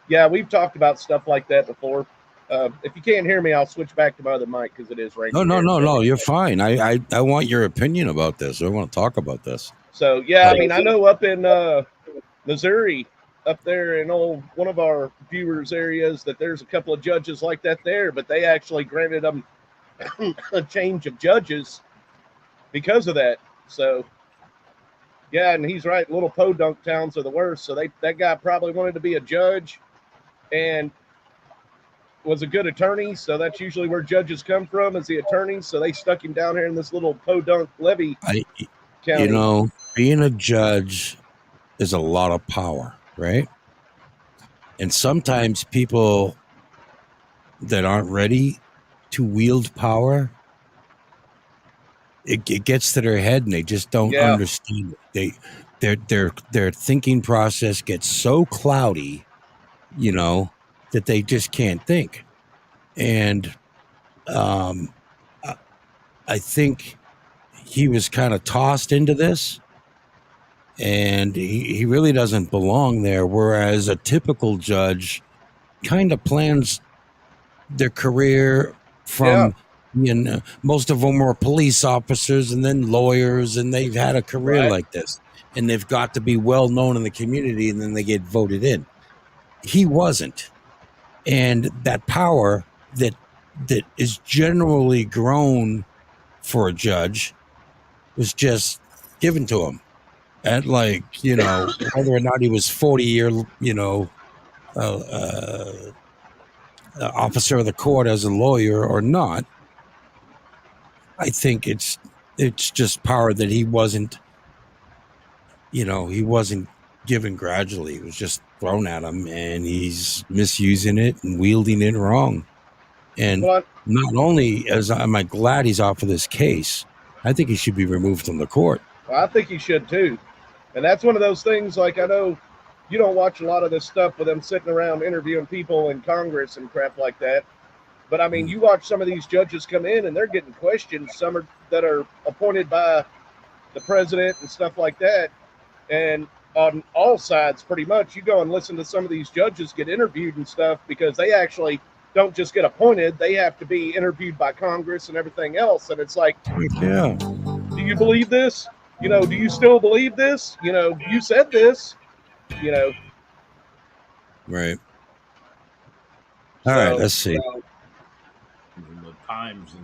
yeah, we've talked about stuff like that before. If you can't hear me, I'll switch back to my other mic because it is raining. No, you're fine. I want your opinion about this. I want to talk about this. So yeah, I mean, I know up in Missouri, up there in one of our viewers' areas, that there's a couple of judges like that there, but they actually granted them a change of judges because of that. So yeah, and he's right. Little podunk towns are the worst. So that guy probably wanted to be a judge and was a good attorney. So that's usually where judges come from, is the attorneys. So they stuck him down here in this little podunk levy county. You know, being a judge is a lot of power, right? And sometimes people that aren't ready to wield power, it gets to their head and they just don't understand it. Their thinking process gets so cloudy, you know, that they just can't think. And I think he was kind of tossed into this, and he really doesn't belong there. Whereas a typical judge kind of plans their career from, you know, most of them were police officers and then lawyers, and they've had a career like this, and they've got to be well known in the community, and then they get voted in. He wasn't. And that power that is generally grown for a judge was just given to him. And like, you know, whether or not he was 40-year, you know, officer of the court as a lawyer or not, I think it's just power that he wasn't, you know, he wasn't given gradually. It was just thrown at him, and he's misusing it and wielding it wrong. And not only am I glad he's off of this case, I think he should be removed from the court. Well, I think he should too. And that's one of those things, like, I know you don't watch a lot of this stuff with them sitting around interviewing people in Congress and crap like that. But I mean, you watch some of these judges come in and they're getting questions. Some that are appointed by the president and stuff like that. And on all sides, pretty much, you go and listen to some of these judges get interviewed and stuff, because they actually don't just get appointed. They have to be interviewed by Congress and everything else. And it's like, yeah, do you believe this? You know, do you still believe this? You know, you said this, you know. Right. All right, let's see. The times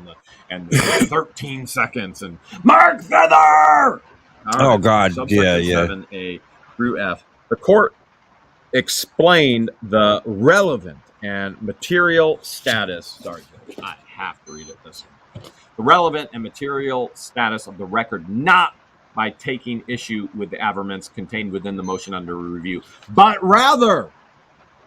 and the 13 seconds and Mark Feather. Oh God, yeah. 7A through F. The court explained the relevant and material status. Sorry, I have to read it this way. The relevant and material status of the record, not by taking issue with the averments contained within the motion under review, but rather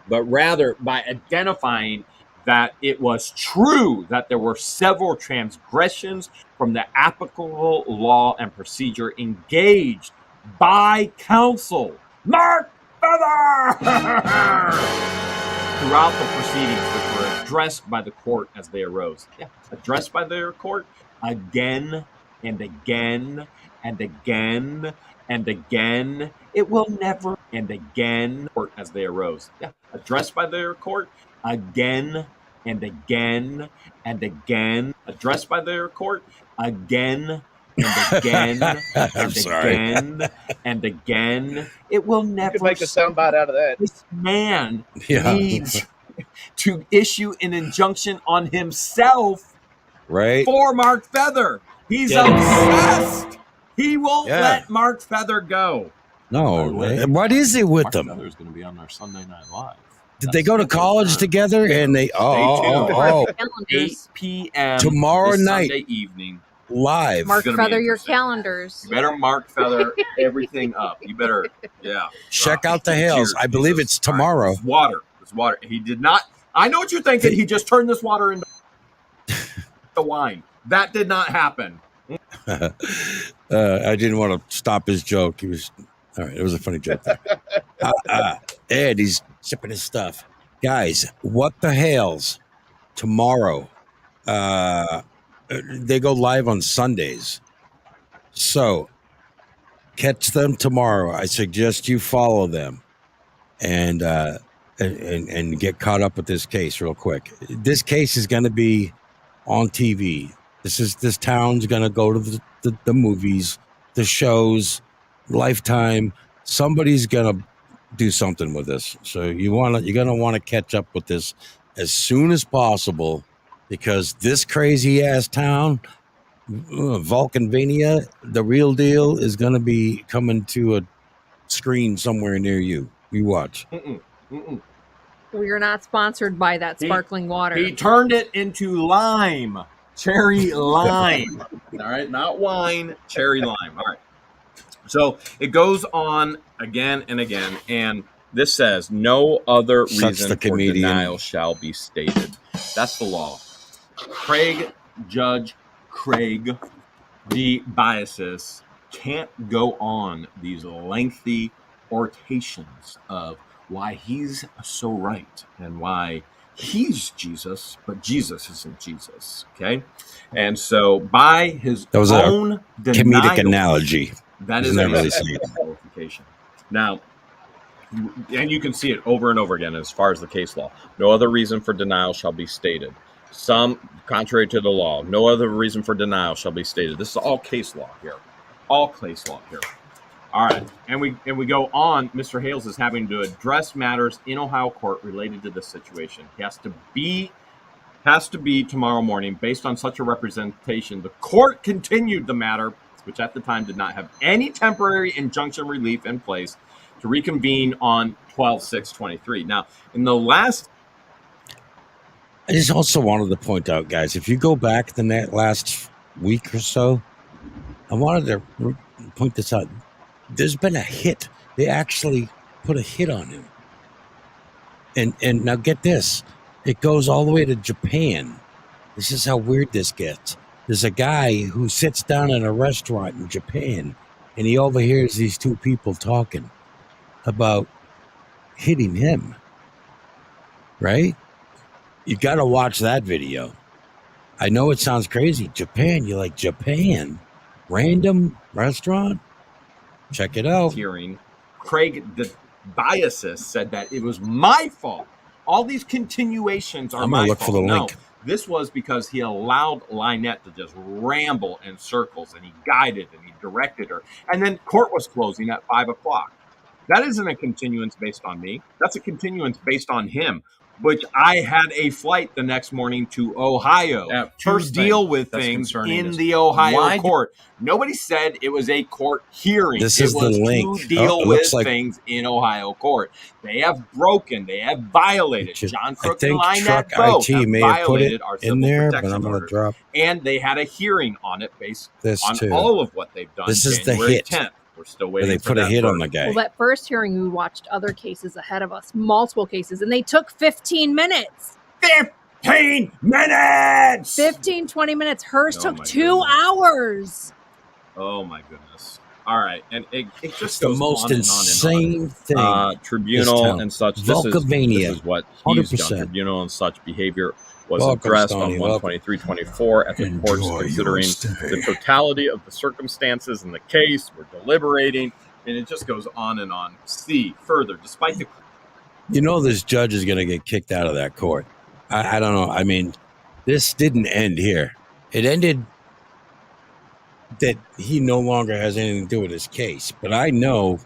by identifying that it was true that there were several transgressions from the applicable law and procedure engaged by counsel Mark Feather throughout the proceedings, which were addressed by the court as they arose. Yeah, addressed by their court again and again and again and again. It will never, and again, or as they arose. Yeah, addressed by their court again and again and again. Addressed by their court again and again and again and again. It will never. You could make a soundbite out of that. This man needs to issue an injunction on himself, right? For Mark Feather. He's obsessed. He won't let Mark Feather go. No, what is it with them? Feather's going to be on our Sunday Night Live. Did they go to college together? And they 8 p.m. tomorrow night, Sunday evening, live. Mark Feather your calendars. You better Mark Feather everything up. You better, check out the Hales. I believe it's tomorrow. It's water. It's water. He did not. I know what you're thinking. He just turned this water into the wine. That did not happen. I didn't want to stop his joke. He was all right. It was a funny joke. Ed, he's sipping his stuff. Guys, what the Hales tomorrow? They go live on Sundays. So catch them tomorrow. I suggest you follow them and get caught up with this case real quick. This case is going to be on TV. This town's going to go to the movies, the shows, Lifetime. Somebody's going to do something with this. So you're going to want to catch up with this as soon as possible, because this crazy ass town, Vulcanvania, the real deal, is going to be coming to a screen somewhere near you. You watch. We are not sponsored by that sparkling water. He turned it into lime. Cherry lime. All right, not wine, cherry lime. All right. So it goes on again and again, and this says no other reason for denial shall be stated. That's the law. Judge Craig D. Biasis can't go on these lengthy orations of why he's so right and why he's Jesus, but Jesus isn't Jesus. Okay, and so by his own comedic analogy, that is a qualification. Now, and you can see it over and over again as far as the case law. No other reason for denial shall be stated. Some contrary to the law. No other reason for denial shall be stated. This is all case law here. All case law here. All right, and we go on. Mr. Hales is having to address matters in Ohio court related to this situation. He has to be tomorrow morning. Based on such a representation, the court continued the matter, which at the time did not have any temporary injunction relief in place, to reconvene on 12/6/23. Now, in the last, I just also wanted to point out, guys, if you go back the last week or so, I wanted to point this out. There's been a hit. They actually put a hit on him. And now get this. It goes all the way to Japan. This is how weird this gets. There's a guy who sits down in a restaurant in Japan, and he overhears these two people talking about hitting him. Right? You got to watch that video. I know it sounds crazy. Japan, you're like, Japan? Random restaurant? Check it out. Hearing Craig, the Biasis, said that it was my fault. All these continuations are my fault. Look for the link. This was because he allowed Lynette to just ramble in circles, and he guided and he directed her. And then court was closing at 5 o'clock. That isn't a continuance based on me. That's a continuance based on him, which I had a flight the next morning to Ohio to deal with things in the Ohio court. Nobody said it was a court hearing. This is the link. To deal with things in Ohio court. They have broken. They have violated. John Crook and Lynette both have violated our civil protection I'm going to drop. And they had a hearing on it based on all of what they've done. This is January the hit. 10th. We're still waiting. They put a hit on the guy. Well, that first hearing, we watched other cases ahead of us, multiple cases, and they took 15 minutes. 15 minutes! 15, 20 minutes. Hers took 2 hours. Oh, my goodness. All right. And it just the most insane thing. Tribunal and such. This Vulcanvania. is what he's done. Tribunal and such behavior was addressed on 123-24 at the courts, considering the totality of the circumstances in the case. We're deliberating, and it just goes on and on. See further, despite the... This judge is going to get kicked out of that court. I don't know. I mean, this didn't end here. It ended that he no longer has anything to do with his case. But I know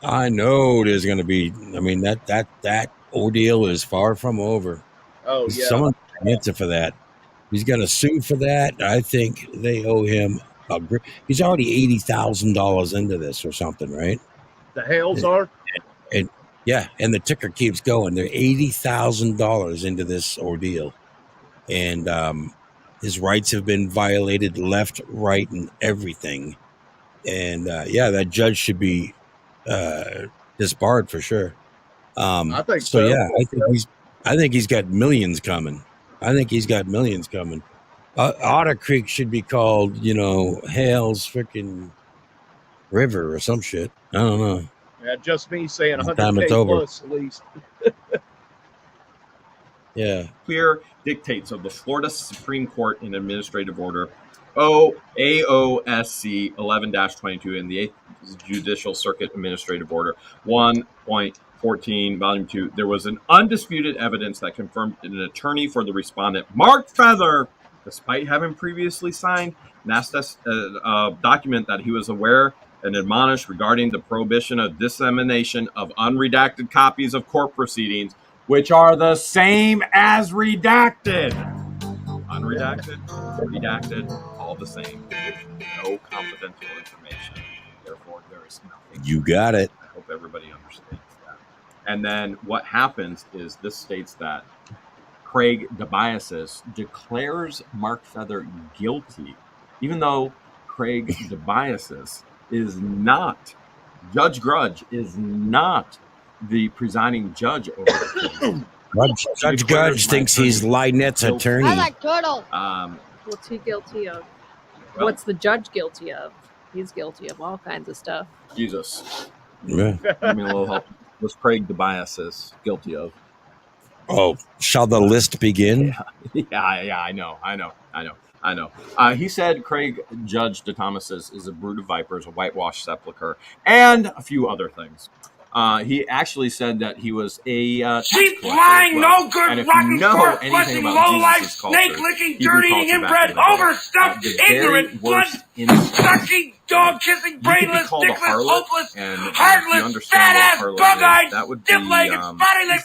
there's going to be, I mean, that ordeal is far from over. Oh, yeah. Someone's going to answer for that. He's going to sue for that. I think they owe him he's already $80,000 into this or something, right? The Hales are? And yeah, and the ticker keeps going. They're $80,000 into this ordeal. And his rights have been violated left, right, and everything. And that judge should be disbarred for sure. I think so. Yeah, I think he's got millions coming. Otter Creek should be called, Hales freaking River or some shit. I don't know. Yeah, just me saying 100K plus at least. Yeah. Clear dictates of the Florida Supreme Court in Administrative Order AOSC 11-22 and the 8th Judicial Circuit Administrative Order 1.14, Volume 2. There was an undisputed evidence that confirmed an attorney for the respondent, Mark Feather, despite having previously signed a document that he was aware and admonished regarding the prohibition of dissemination of unredacted copies of court proceedings, which are the same as redacted. Unredacted, redacted, all the same. No confidential information. Therefore, there is nothing. You got it. I hope everybody understands that. And then what happens is this states that Craig DeBiasis declares Mark Feather guilty, even though Craig DeBiasis is not, Judge Grudge is not the presiding judge over the case. Judge Grudge thinks he's Lynette's attorney. I like turtle. What's he guilty of? What's the judge guilty of? He's guilty of all kinds of stuff. Jesus. Yeah. Give me a little help. What's Craig DeBiasis guilty of? Oh, shall the list begin? Yeah, I know. He said Craig Judge DeThomas is a brood of vipers, a whitewashed sepulcher, and a few other things. He actually said that he was a cheap, lying, no good, rotten, anything about low-life, Jesus' culture, snake-licking, dirty, inbred, overstuffed, ignorant, blood-sucking, dog-kissing, brainless, dickless, hopeless, heartless, fat-ass, bug-eyed, dip-legged,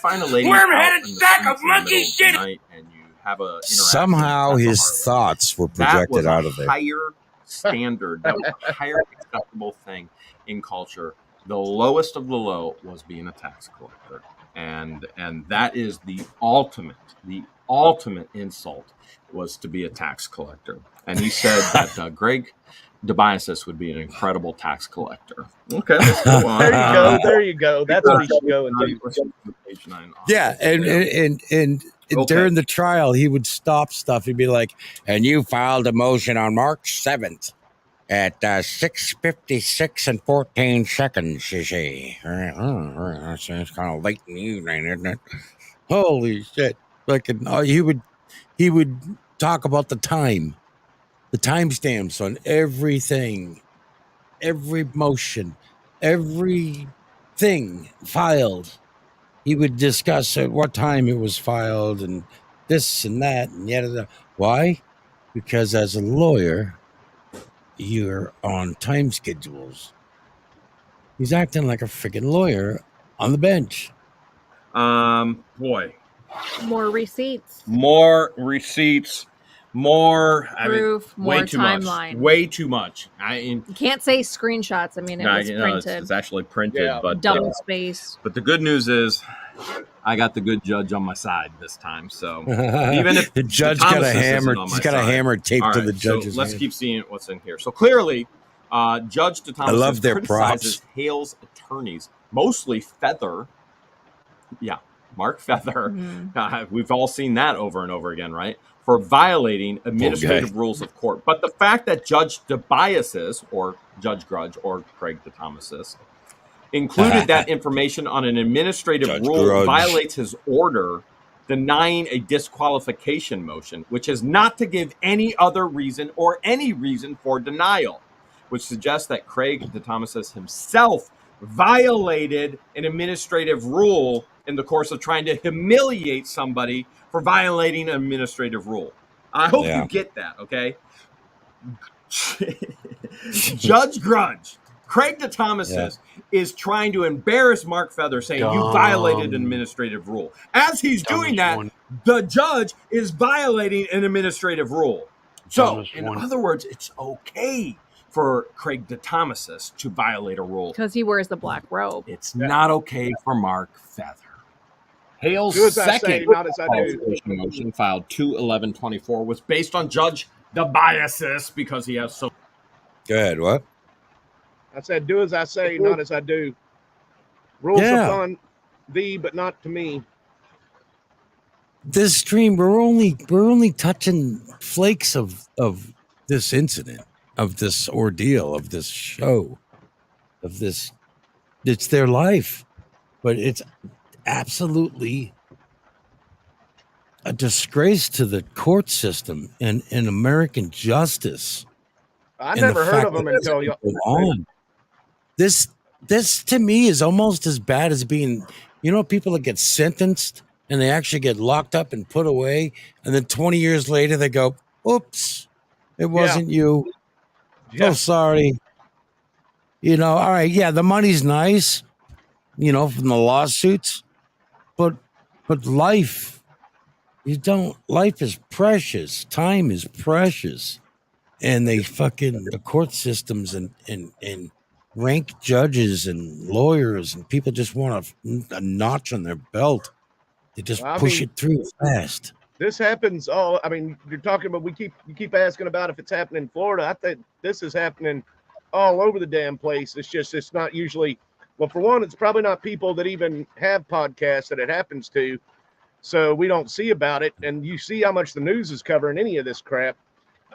spotty-licked, worm-headed sack of monkey shit. Somehow his thoughts were projected out of there. Higher standard, that was a higher acceptable thing in culture. The lowest of the low was being a tax collector, and that is the ultimate insult was to be a tax collector. And he said that Greg DeBiasis would be an incredible tax collector. Okay, let's go on. There you go. That's what he should go and do. Page 9. Yeah, and during the trial, he would stop stuff. Kind of like, and you filed a motion on March 7th. At 6:56 and 14 seconds, you see. It's kind of late in the evening, isn't it? Holy shit! Like he would talk about the timestamps on everything, every motion, everything filed. He would discuss at what time it was filed and this and that and yet. Why? Because as a lawyer, you're on time schedules. He's acting like a freaking lawyer on the bench. Boy. More receipts. More proof, more way too timeline. Much. Way too much. You can't say screenshots. I mean, it was printed. It's actually printed, but double space. But the good news is, I got the good judge on my side this time. So even if the judge got a hammer, he's got a hammer taped to the judge's let's hand. keep seeing what's in here. So clearly, Judge DeThomas I love their criticizes props. Hales attorneys, mostly Feather. Yeah, Mark Feather. Mm-hmm. We've all seen that over and over again, right? For violating administrative rules of court. But the fact that Judge DeBiasis, or Judge Grudge, or Craig DeThomas included that information on an administrative rule violates his order denying a disqualification motion, which is not to give any other reason or any reason for denial, which suggests that Craig DeThomas himself violated an administrative rule in the course of trying to humiliate somebody for violating an administrative rule. I hope you get that, okay? Judge Grudge, Craig DeThomas is trying to embarrass Mark Feather, saying you violated an administrative rule. As he's doing that, the judge is violating an administrative rule. So, in other words, it's okay for Craig DeThomas to violate a rule. Because he wears the black robe. It's not okay for Mark Feather. Hale's second motion, filed 2/11/24, was based on Judge the biases because he has so. Go ahead. What? I said, do as I say, not as I do. Rules upon thee, but not to me. This stream, we're only touching flakes of this incident, of this ordeal, of this show, of this. It's their life, but it's absolutely a disgrace to the court system and American justice. I never heard of them until you. This to me is almost as bad as being, people that get sentenced and they actually get locked up and put away, and then 20 years later they go, "Oops, it wasn't you. So sorry." All right, the money's nice, from the lawsuits, but life. Life is precious. Time is precious. And the court systems and rank judges and lawyers and people just want a notch on their belt. They just push it through fast. This happens you're talking about, you keep asking about if it's happening in Florida. I think this is happening all over the damn place. It's not usually, well, for one, it's probably not people that even have podcasts that it happens to. So we don't see about it, and you see how much the news is covering any of this crap.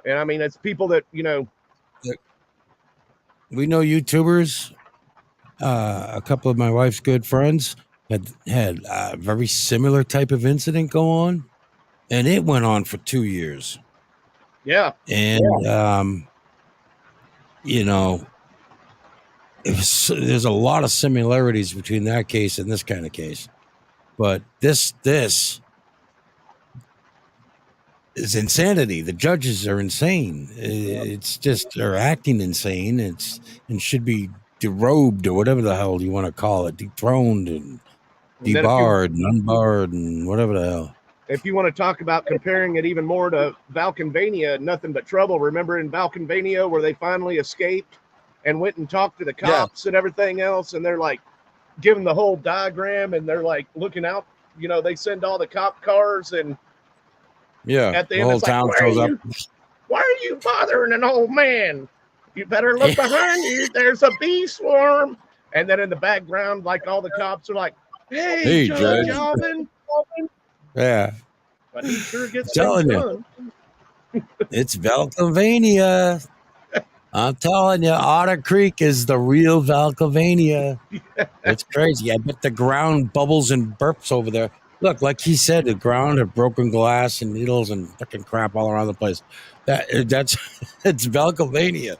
And it's people that, we know YouTubers. A couple of my wife's good friends had a very similar type of incident go on, and it went on for 2 years. Yeah. And, there's a lot of similarities between that case and this kind of case. But this is insanity. The judges are insane. It's just, they're acting insane. And should be derobed or whatever the hell you want to call it, dethroned and debarred and unbarred and whatever the hell. If you want to talk about comparing it even more to Valkenvania, nothing but trouble. Remember in Valkenvania where they finally escaped and went and talked to the cops and everything else, and they're like giving the whole diagram, and they're like looking out. They send all the cop cars, and at the end, whole town shows up. Why are you bothering an old man? You better look behind you. There's a bee swarm. And then in the background, like all the cops are like, "Hey, Judge Alvin." Yeah. But he sure gets telling you. It's Valkenvania. I'm telling you, Otter Creek is the real Valkenvania. It's crazy. I bet the ground bubbles and burps over there. Look, like he said, the ground had broken glass and needles and fucking crap all around the place. It's Valkenvania.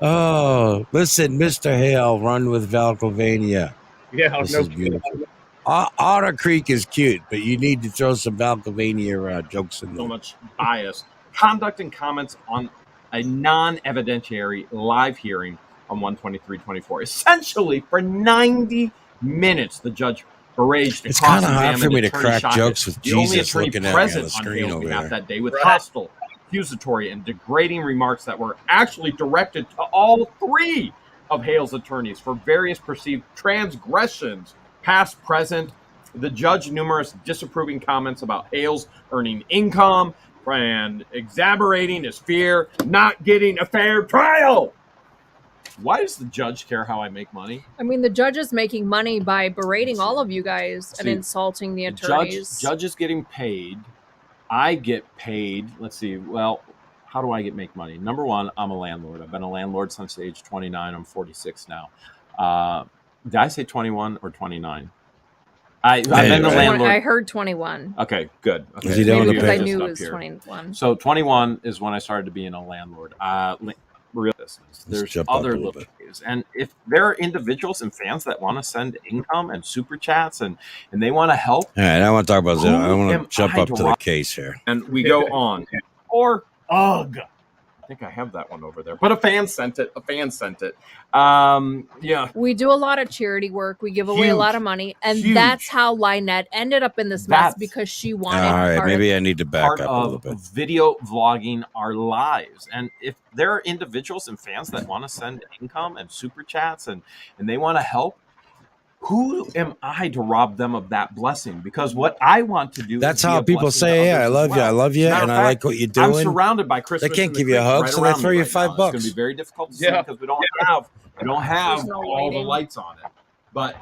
Oh, listen, Mr. Hale, run with Valkenvania. Yeah, this is beautiful. Otter Creek is cute, but you need to throw some Valkenvania jokes in there. So much bias. Conduct and comments on a non-evidentiary live hearing on 1/23/24. Essentially, for 90 minutes, the judge barraged it's kind of hard for me to crack jokes with Jesus looking at me on the screen over there. That day with hostile, accusatory, and degrading remarks that were actually directed to all three of Hale's attorneys for various perceived transgressions, past, present. The judge numerous disapproving comments about Hale's earning income and exaggerating his fear, not getting a fair trial. Why does the judge care how I make money? The judge is making money by berating all of you guys and insulting the attorneys. Judge is getting paid. I get paid. Let's see. Well, how do I make money? Number one, I'm a landlord. I've been a landlord since age 29. I'm 46 now. Did I say 21 or 29? I've been the landlord. I heard 21. Okay, good. Okay. Is he doing Because the I pay? knew it was 21. So 21 is when I started being a landlord. Real business. There's other little ways, and if there are individuals and fans that want to send income and super chats and they want to help. All right, I want to talk about that. I want to jump up to the case here, and we go on. Or ugh. I think I have that one over there, but a fan sent it. Yeah. We do a lot of charity work. We give away a lot of money, and that's how Lynette ended up in this mess because she wanted. All right, maybe I need to back up a little bit. Video vlogging our lives, and if there are individuals and fans that want to send income and super chats and they want to help, who am I to rob them of that blessing? Because what I want to do that's how people say, "Yeah, I love you, I love you, and I like what you're doing." I'm surrounded by Christmas. They can't give you a hug, so they throw you $5. It's going to be very difficult to see because we don't have all the lights on it. But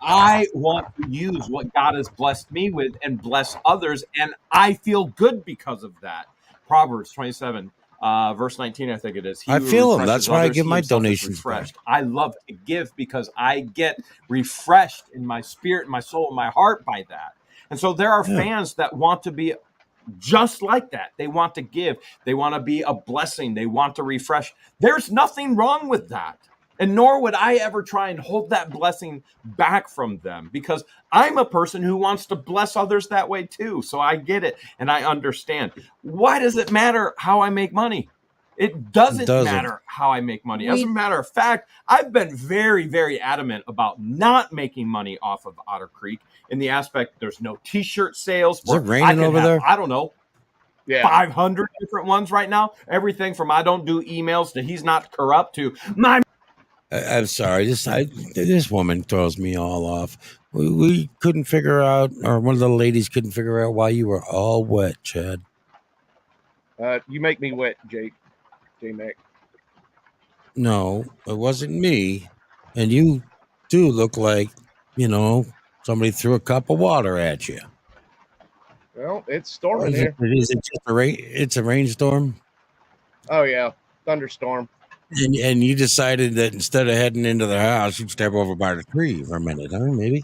I want to use what God has blessed me with and bless others, and I feel good because of that. Proverbs 27. Verse 19, I think it is. I feel them. That's why I give my donations. I love to give because I get refreshed in my spirit, my soul, and my heart by that. And so there are fans that want to be just like that. They want to give. They want to be a blessing. They want to refresh. There's nothing wrong with that. And nor would I ever try and hold that blessing back from them because I'm a person who wants to bless others that way too. So I get it and I understand. Why does it matter how I make money? It doesn't matter how I make money. As a matter of fact, I've been very, very adamant about not making money off of Otter Creek in the aspect there's no T-shirt sales. Is it raining over there? I don't know. 500 different ones right now. Everything from I don't do emails to he's not corrupt to my. I'm sorry. This woman throws me all off. We couldn't figure out, or one of the ladies couldn't figure out why you were all wet, Chad. You make me wet, J-Mac. No, it wasn't me. And you do look like, somebody threw a cup of water at you. Well, it's storming here. Is it just a rain? It's a rainstorm? Oh, yeah. Thunderstorm. And you decided that instead of heading into the house, you'd step over by the tree for a minute, huh? Maybe.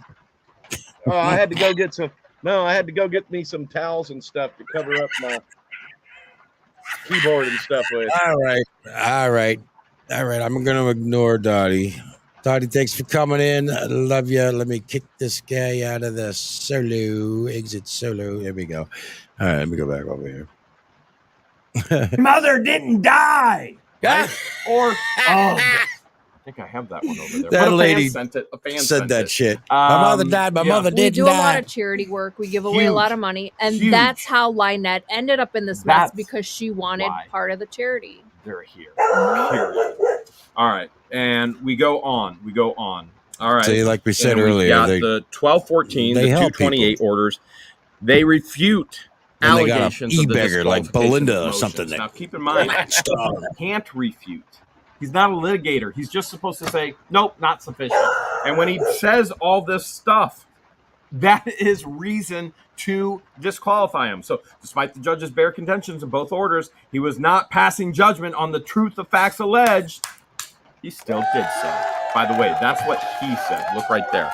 I had to go get some. No, I had to go get me some towels and stuff to cover up my keyboard and stuff with. All right. I'm going to ignore Dottie. Dottie, thanks for coming in. I love you. Let me kick this guy out of the exit solo. There we go. All right, let me go back over here. Mother didn't die. Or I think I have that one over there. That lady sent it. A fan said that shit. My mother died. My mother didn't die. We do a lot of charity work. We give away a lot of money, and that's how Lynette ended up in this mess because she wanted part of the charity. They're here. All right, and we go on. All right. See, like we said earlier, we got the 1214, the 228 orders. They refute allegations of the e-beggar like Belinda or something. Now, keep in mind, he can't refute. He's not a litigator. He's just supposed to say, nope, not sufficient. And when he says all this stuff, that is reason to disqualify him. So despite the judge's bare contentions in both orders, he was not passing judgment on the truth of facts alleged. He still did so. By the way, that's what he said. Look right there.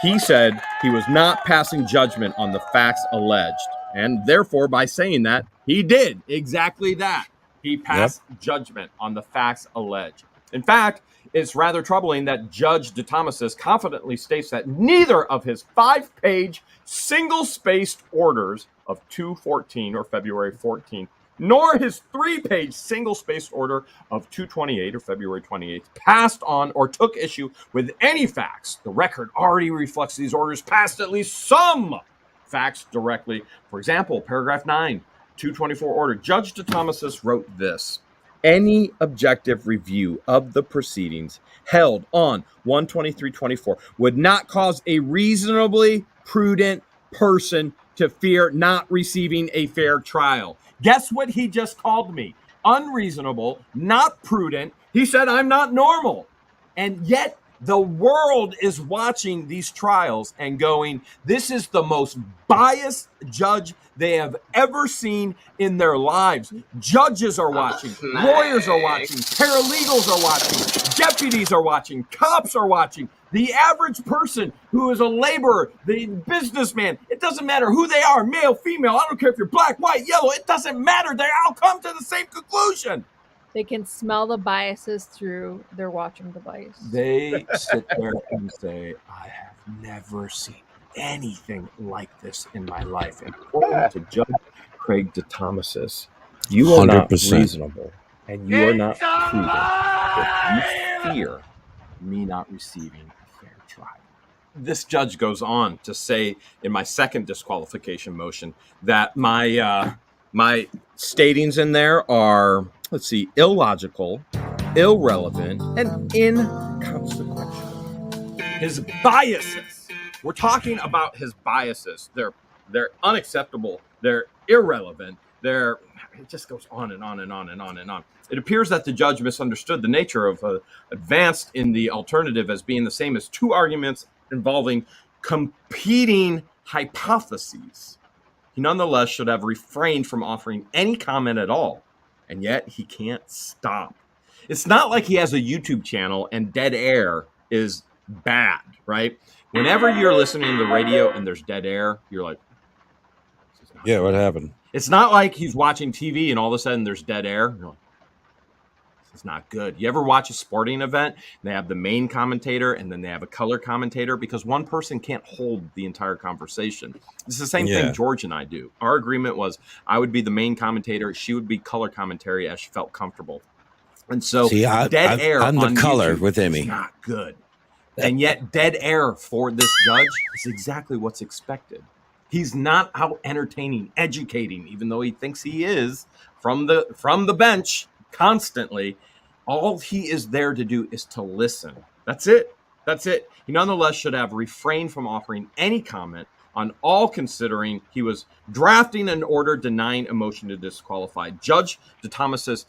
He said he was not passing judgment on the facts alleged. And therefore, by saying that, he did exactly that. He passed judgment on the facts alleged. In fact, it's rather troubling that Judge DeThomasis confidently states that neither of his 5-page, single-spaced orders of 2/14 or February 14th, nor his 3-page, single-spaced order of 2/28 or February 28th passed on or took issue with any facts. The record already reflects these orders passed at least some facts directly. For example, paragraph 9, 224 order. Judge DeThomasis wrote this. Any objective review of the proceedings held on 1/23/24 would not cause a reasonably prudent person to fear not receiving a fair trial. Guess what he just called me? Unreasonable, not prudent. He said I'm not normal. And yet the world is watching these trials and going, this is the most biased judge they have ever seen in their lives. Judges are watching, lawyers are watching, paralegals are watching, deputies are watching, cops are watching. The average person who is a laborer, the businessman, it doesn't matter who they are, male, female, I don't care if you're black, white, yellow, it doesn't matter. They all come to the same conclusion. They can smell the biases through their watching device. They sit there and say, I have never seen anything like this in my life. And according to Judge Craig DeThomasis, you are 100%. Not reasonable and you are not prudent if you fear me not receiving a fair trial. This judge goes on to say in my second disqualification motion that my statings in there are, illogical, irrelevant, and inconsequential. His biases. We're talking about his biases. They're unacceptable. They're irrelevant. It just goes on and on and on and on and on. It appears that the judge misunderstood the nature of advanced in the alternative as being the same as two arguments involving competing hypotheses. He nonetheless should have refrained from offering any comment at all, and yet he can't stop. It's not like he has a YouTube channel and dead air is bad, right? Whenever you're listening to the radio and there's dead air, you're like, yeah, what happened? It's not like he's watching TV and all of a sudden there's dead air. You're like, it's not good. You ever watch a sporting event? They have the main commentator and then they have a color commentator because one person can't hold the entire conversation. It's the same thing George and I do. Our agreement was I would be the main commentator. She would be color commentary as she felt comfortable. And so dead air I'm on the color YouTube with Emmy. is not good. And yet dead air for this judge is exactly what's expected. He's not out entertaining, educating, even though he thinks he is from the bench constantly. All he is there to do is to listen. That's it. He nonetheless should have refrained from offering any comment on all, considering he was drafting an order denying a motion to disqualify. Judge DeThomas's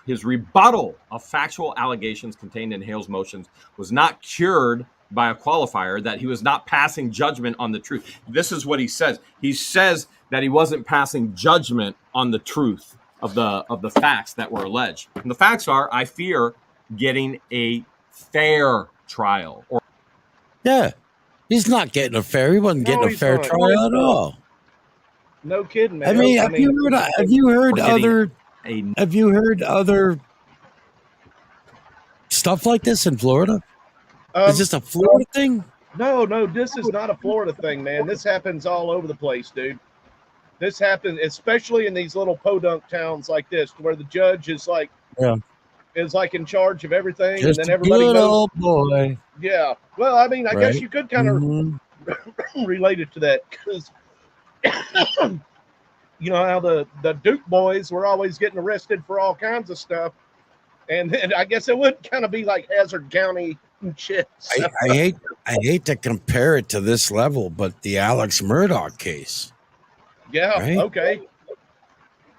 his rebuttal of factual allegations contained in Hales' motions was not cured by a qualifier, that he was not passing judgment on the truth. This is what he says. He says that he wasn't passing judgment on the truth of the facts that were alleged. And the facts are, I fear getting a fair trial. Yeah, he's not getting a fair. He wasn't getting a fair trial at all. No kidding, man. I mean, have you heard other stuff like this in Florida? Is this a Florida thing? No, this is not a Florida thing, man. This happens all over the place, dude. This happens, especially in these little podunk towns like this, where the judge is like, in charge of everything, Just and then everybody good knows. Old boy. Yeah. Well, I mean, I guess you could kind of relate it to that, because you know how the Duke boys were always getting arrested for all kinds of stuff, and then I guess it would kind of be like Hazard County. Shit. I hate to compare it to this level, but the Alex Murdaugh case. Yeah. Right? Okay.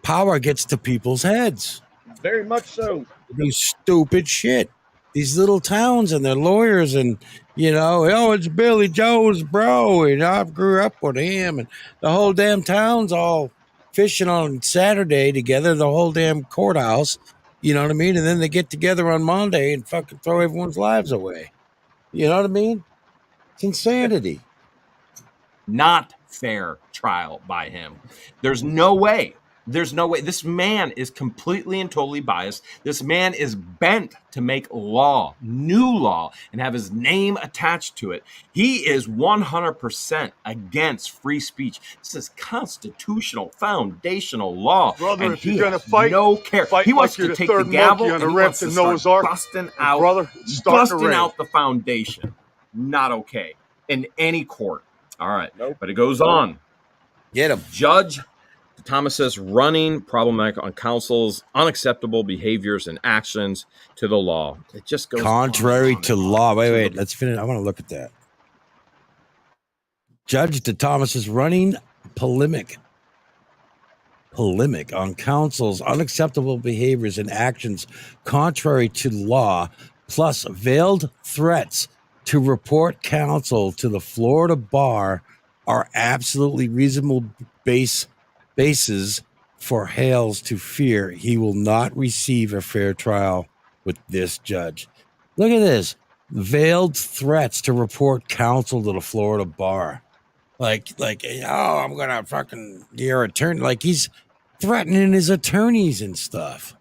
Power gets to people's heads. Very much so. Do stupid shit. These little towns and their lawyers, and it's Billy Joe's bro, and I grew up with him, and the whole damn town's all fishing on Saturday together, the whole damn courthouse. You know what I mean? And then they get together on Monday and fucking throw everyone's lives away. You know what I mean? It's insanity. Not fair trial by him. There's no way. This man is completely and totally biased. This man is bent to make law, new law, and have his name attached to it. He is 100% against free speech. This is constitutional, foundational law. Brother, and if you're going to fight, no care. He wants to take the gavel and he wants to start busting out, out the foundation. Not okay in any court. All right. Nope. But it goes on. Get him. Judge DeThomas's running problematic on counsel's unacceptable behaviors and actions to the law. It just goes contrary to law. Wait. Let's finish. I want to look at that. Judge DeThomas's running polemic on counsel's unacceptable behaviors and actions contrary to law, plus veiled threats to report counsel to the Florida bar are absolutely reasonable bases for Hales to fear he will not receive a fair trial with this judge. Look at this. veiled threats to report counsel to the Florida bar. Like, oh, I'm gonna fucking your attorney. Like he's threatening his attorneys and stuff.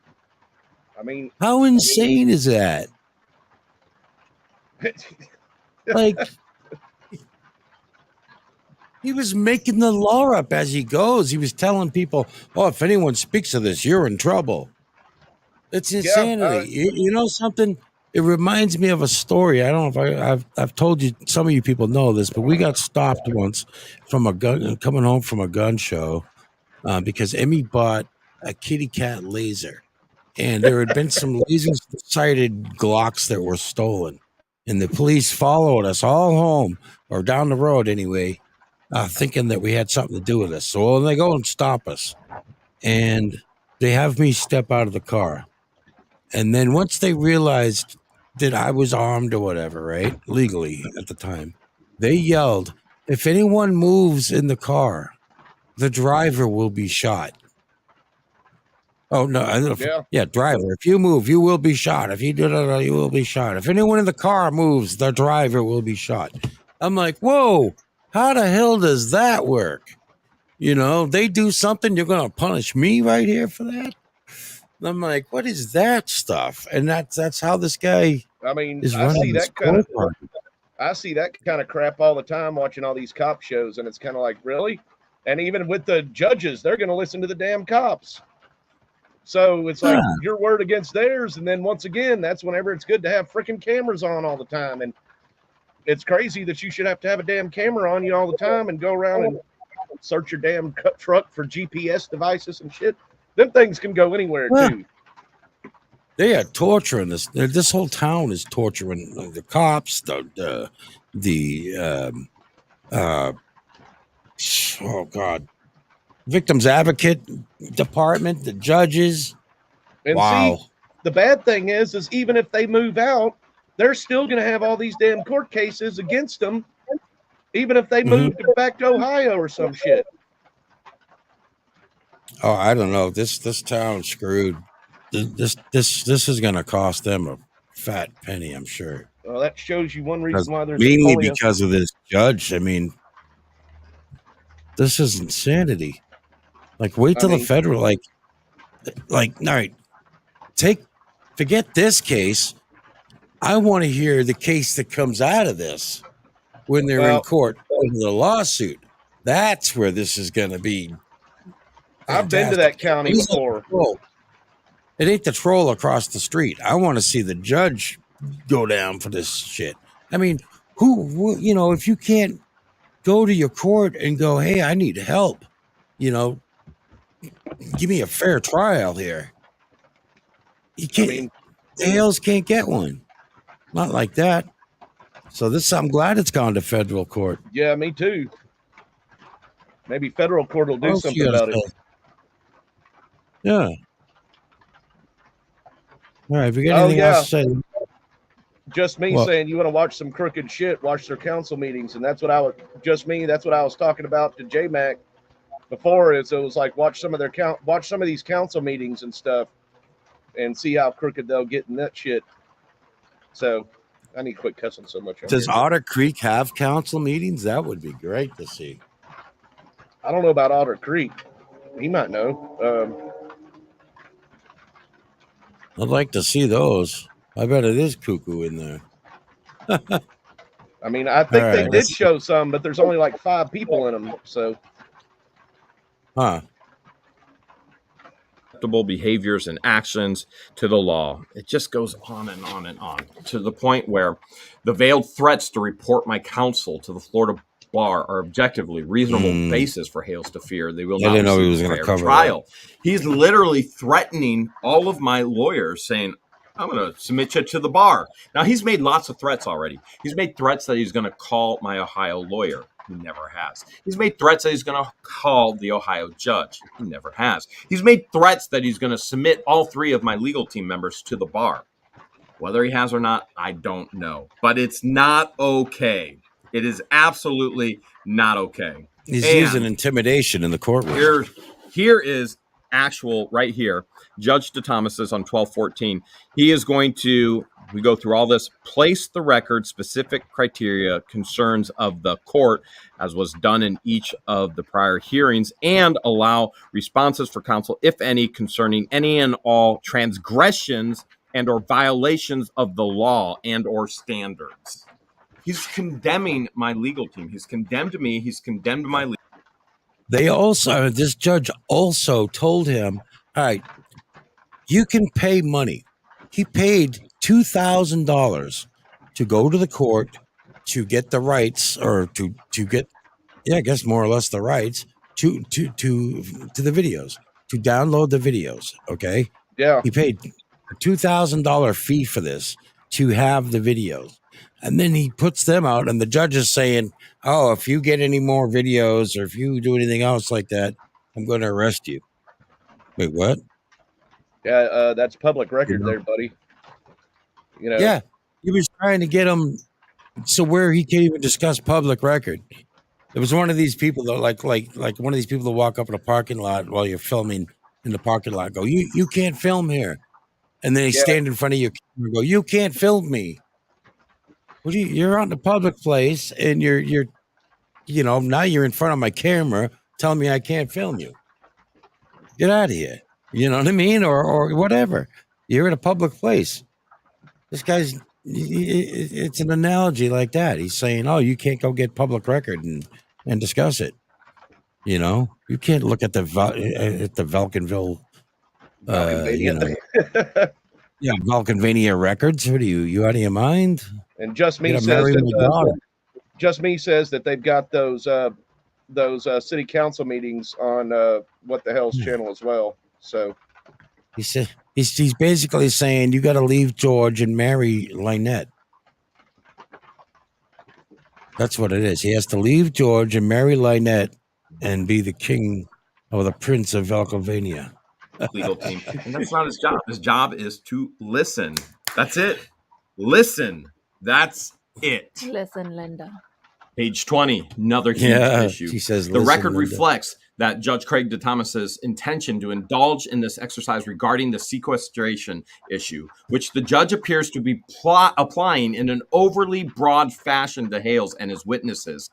I mean, how insane is that? Like, he was making the law up as he goes. He was telling people, "Oh, if anyone speaks of this, you're in trouble." It's insanity. You know something? It reminds me of a story. I don't know if I've told you. Some of you people know this, but we got stopped once from a gun coming home from a gun show because Emmy bought a kitty cat laser, and there had been some laser-sighted Glocks that were stolen, and the police followed us all home or down the road anyway, thinking that we had something to do with this. So they go and stop us, and they have me step out of the car. And then once they realized that I was armed or whatever, right, legally at the time, they yelled, "If anyone moves in the car, the driver will be shot." Oh, no. Yeah, driver. If you move, you will be shot. If you do that, you will be shot. If anyone in the car moves, the driver will be shot. I'm like, whoa, how the hell does that work? You know, they do something, you're going to punish me right here for that? I'm like, what is that stuff? And that's how this guy is running this court party. I see that kind of crap all the time watching all these cop shows, and it's kind of like, really? And even with the judges, they're going to listen to the damn cops. So it's like your word against theirs, and then once again, that's whenever it's good to have freaking cameras on all the time. And it's crazy that you should have to have a damn camera on you all the time and go around and search your damn truck for GPS devices and shit. Them things can go anywhere too. They are torturing this. This whole town is torturing the cops, oh God, victims advocate department, the judges. And see, the bad thing is even if they move out, they're still going to have all these damn court cases against them, even if they move back to Ohio or some shit. Oh, I don't know. This town's screwed. This is going to cost them a fat penny, I'm sure. Well, that shows you one reason why there's mainly because of this judge. I mean, this is insanity. Like, wait till the federal, like, all right, forget this case. I want to hear the case that comes out of this when they're in court over the lawsuit. That's where this is going to be. I've been to that county before. It ain't the troll across the street. I want to see the judge go down for this shit. I mean, who you know, if you can't go to your court and go, hey, I need help, you know, give me a fair trial here. You can't. The Hales can't get one. Not like that. So I'm glad it's gone to federal court. Yeah, me too. Maybe federal court will do something about it. Yeah. All right. If you got anything else to say, just me saying you want to watch some crooked shit, watch their council meetings, and that's what I was talking about to J-Mac before. It was like watch some of these council meetings and stuff, and see how crooked they'll get in that shit. So I need to quit cussing so much. Does Otter Creek have council meetings? That would be great to see. I don't know about Otter Creek. He might know. I'd like to see those. I bet it is cuckoo in there. I mean, I think they did show some, but there's only like 5 people in them. So, acceptable behaviors and actions to the law. It just goes on and on and on to the point where the veiled threats to report my counsel to the Florida bar are objectively reasonable basis for Hales to fear they will not didn't know he was going to cover trial. That. He's literally threatening all of my lawyers, saying, I'm going to submit you to the bar. Now, he's made lots of threats already. He's made threats that he's going to call my Ohio lawyer. He never has. He's made threats that he's going to call the Ohio judge. He never has. He's made threats that he's going to submit all 3 of my legal team members to the bar. Whether he has or not, I don't know. But it's not okay. It is absolutely not okay. He's using intimidation in the courtroom. Here is actual right here. Judge DeThomas says on 12/14, he is going to We go through all this, place the record, specific criteria, concerns of the court, as was done in each of the prior hearings, and allow responses for counsel, if any, concerning any and all transgressions and or violations of the law and or standards. He's condemning my legal team. He's condemned me. He's condemned my legal. They also, this judge also told him, all right, you can pay money. He paid $2,000 to go to the court to get the rights, or to get, I guess more or less the rights to the videos, to download the videos. Okay. Yeah. He paid a $2,000 fee for this to have the videos. And then he puts them out, and the judge is saying, oh, if you get any more videos or if you do anything else like that, I'm going to arrest you. Wait, what? Yeah, that's public record there, buddy. You know. Yeah, he was trying to get him so where he can't even discuss public record. It was one of these people that like one of these people that walk up in a parking lot while you're filming in the parking lot. Go, you can't film here, and then they stand in front of your camera and go, you can't film me. What do you're on the public place, and you're you know, now you're in front of my camera telling me I can't film you. Get out of here. You know what I mean? Or whatever. You're in a public place. This guy's, it's an analogy like that. He's saying, oh, you can't go get public record and discuss it. You know, you can't look at the Vulcanville, you know, Vulcanvania records. What are you out of your mind? And Just Me says that they've got those city council meetings on What the Hell's channel as well. So he said he's basically saying you got to leave George and marry Lynette. That's what it is. He has to leave George and marry Lynette and be the king or the prince of Vulcanvania. Legal team, and that's not his job. His job is to listen. That's it. Listen. That's it. Listen, Linda. Page 20, another huge issue. She says, the record reflects that Judge Craig DeThomas's intention to indulge in this exercise regarding the sequestration issue, which the judge appears to be applying in an overly broad fashion to Hales and his witnesses.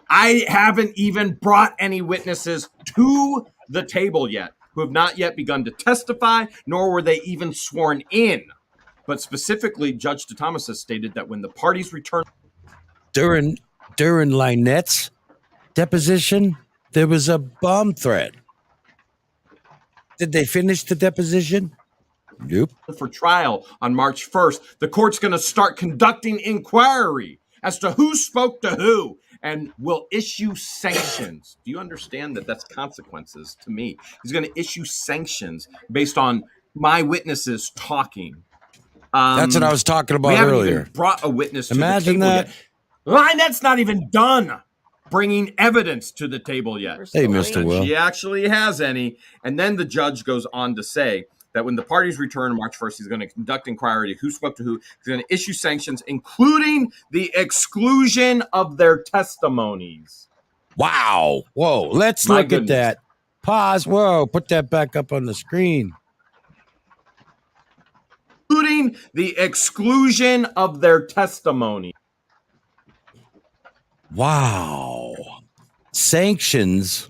I haven't even brought any witnesses to the table yet, who have not yet begun to testify, nor were they even sworn in. But specifically, Judge DeThomas has stated that when the parties return during Lynette's deposition, there was a bomb threat. Did they finish the deposition? Nope. For trial on March 1st, the court's going to start conducting inquiry as to who spoke to who and will issue sanctions. Do you understand that that's consequences to me? He's going to issue sanctions based on my witnesses talking. That's what I was talking about we haven't earlier. Even brought a witness to Imagine the table that. Yet. Lynette's not even done bringing evidence to the table yet. Hey, Mr. Will. She actually has any. And then the judge goes on to say that when the parties return on March 1st, he's going to conduct inquiry who spoke to who. He's going to issue sanctions, including the exclusion of their testimonies. Wow. Whoa. Let's look at that. Pause. Whoa. Put that back up on the screen. Including the exclusion of their testimony. Wow. Sanctions,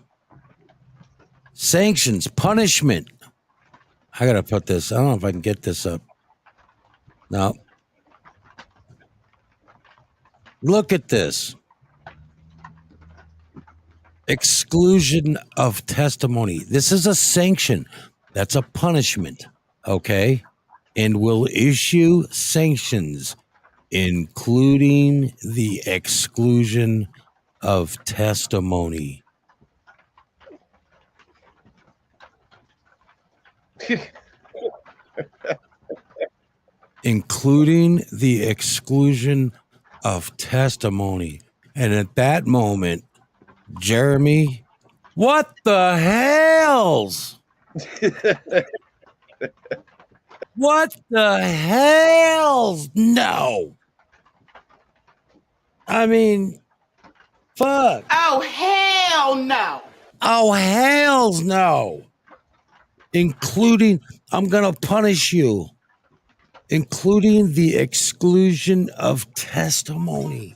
punishment. I got to put this. I don't know if I can get this up. No. Look at this. Exclusion of testimony. This is a sanction. That's a punishment. Okay. And will issue sanctions, including the exclusion of testimony. Including the exclusion of testimony. And at that moment, Jeremy, what the hells? What the hells? No. I mean, fuck. Oh, hell no. Oh, hells no. Including, I'm going to punish you. including the exclusion of testimony.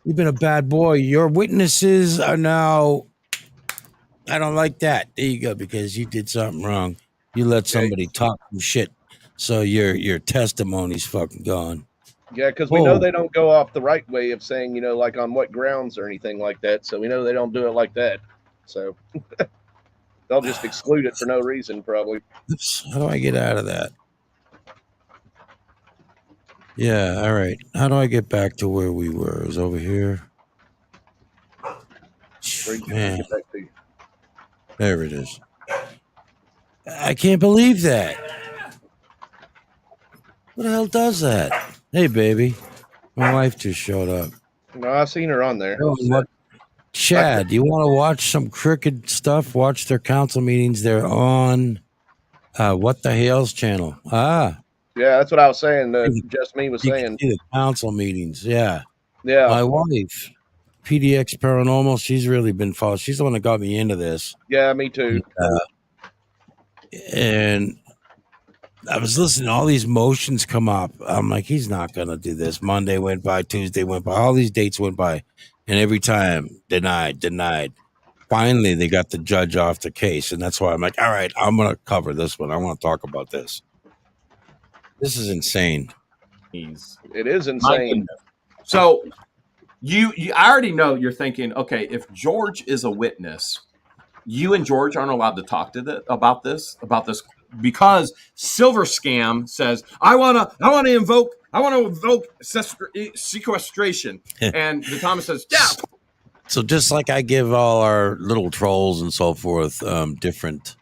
You've been a bad boy. Your witnesses are now. I don't like that. There you go, because you did something wrong. You let somebody talk some shit, so your testimony's fucking gone. Yeah, because we know they don't go off the right way of saying, like on what grounds or anything like that. So we know they don't do it like that. So they'll just exclude it for no reason, probably. Oops, how do I get out of that? Yeah, all right. How do I get back to where we were? It was over here. Man. There it is. I can't believe that. What the hell does that? Hey, baby. My wife just showed up. No, I've seen her on there. Chad, you want to watch some crooked stuff? Watch their council meetings. They're on What the Hales channel. Yeah, that's what I was saying. Just me was saying. The council meetings. Yeah. Yeah. My wife, PDX Paranormal, she's really been followed. She's the one that got me into this. Yeah, me too. And I was listening to all these motions come up. I'm like, he's not going to do this. Monday went by, Tuesday went by, all these dates went by. And every time, denied. Finally, they got the judge off the case. And that's why I'm like, all right, I'm going to cover this one. I want to talk about this. This is insane. It is insane. So you I already know you're thinking, okay, if George is a witness, you and George aren't allowed to talk to about this because Silver Scam says I want to invoke sequestration, and the Thomas says, yeah. So just like I give all our little trolls and so forth different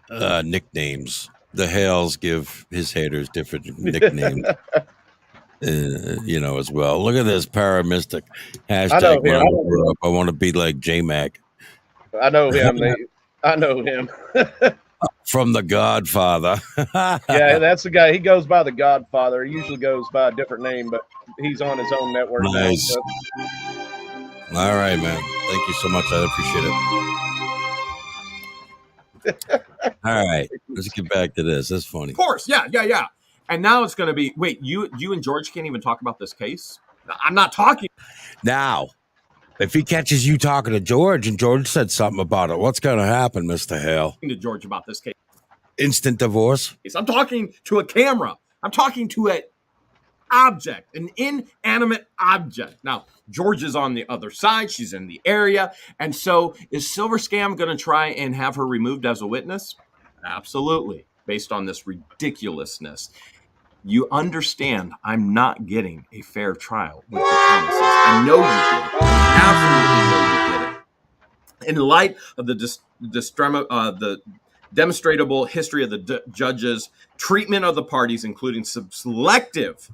nicknames, the Hales give his haters different nicknames. As well. Look at this paramystic hashtag. I want to be like J-Mac. I know him. I know him. From The Godfather. Yeah, that's the guy. He goes by The Godfather. He usually goes by a different name, but he's on his own network. Nice. Now, all right, man. Thank you so much. I appreciate it. All right. Let's get back to this. That's funny. Of course. Yeah. And now it's going to be, wait, you and George can't even talk about this case? I'm not talking. Now, if he catches you talking to George and George said something about it, what's going to happen, Mr. Hale? To George about this case. Instant divorce? I'm talking to a camera. I'm talking to an object, an inanimate object. Now, George is on the other side. She's in the area. And so is Silver Scam going to try and have her removed as a witness? Absolutely. Based on this ridiculousness. You understand I'm not getting a fair trial with the Thomases. I know you did it. I absolutely know you did it. In light of the demonstrable history of the judge's treatment of the parties, including selective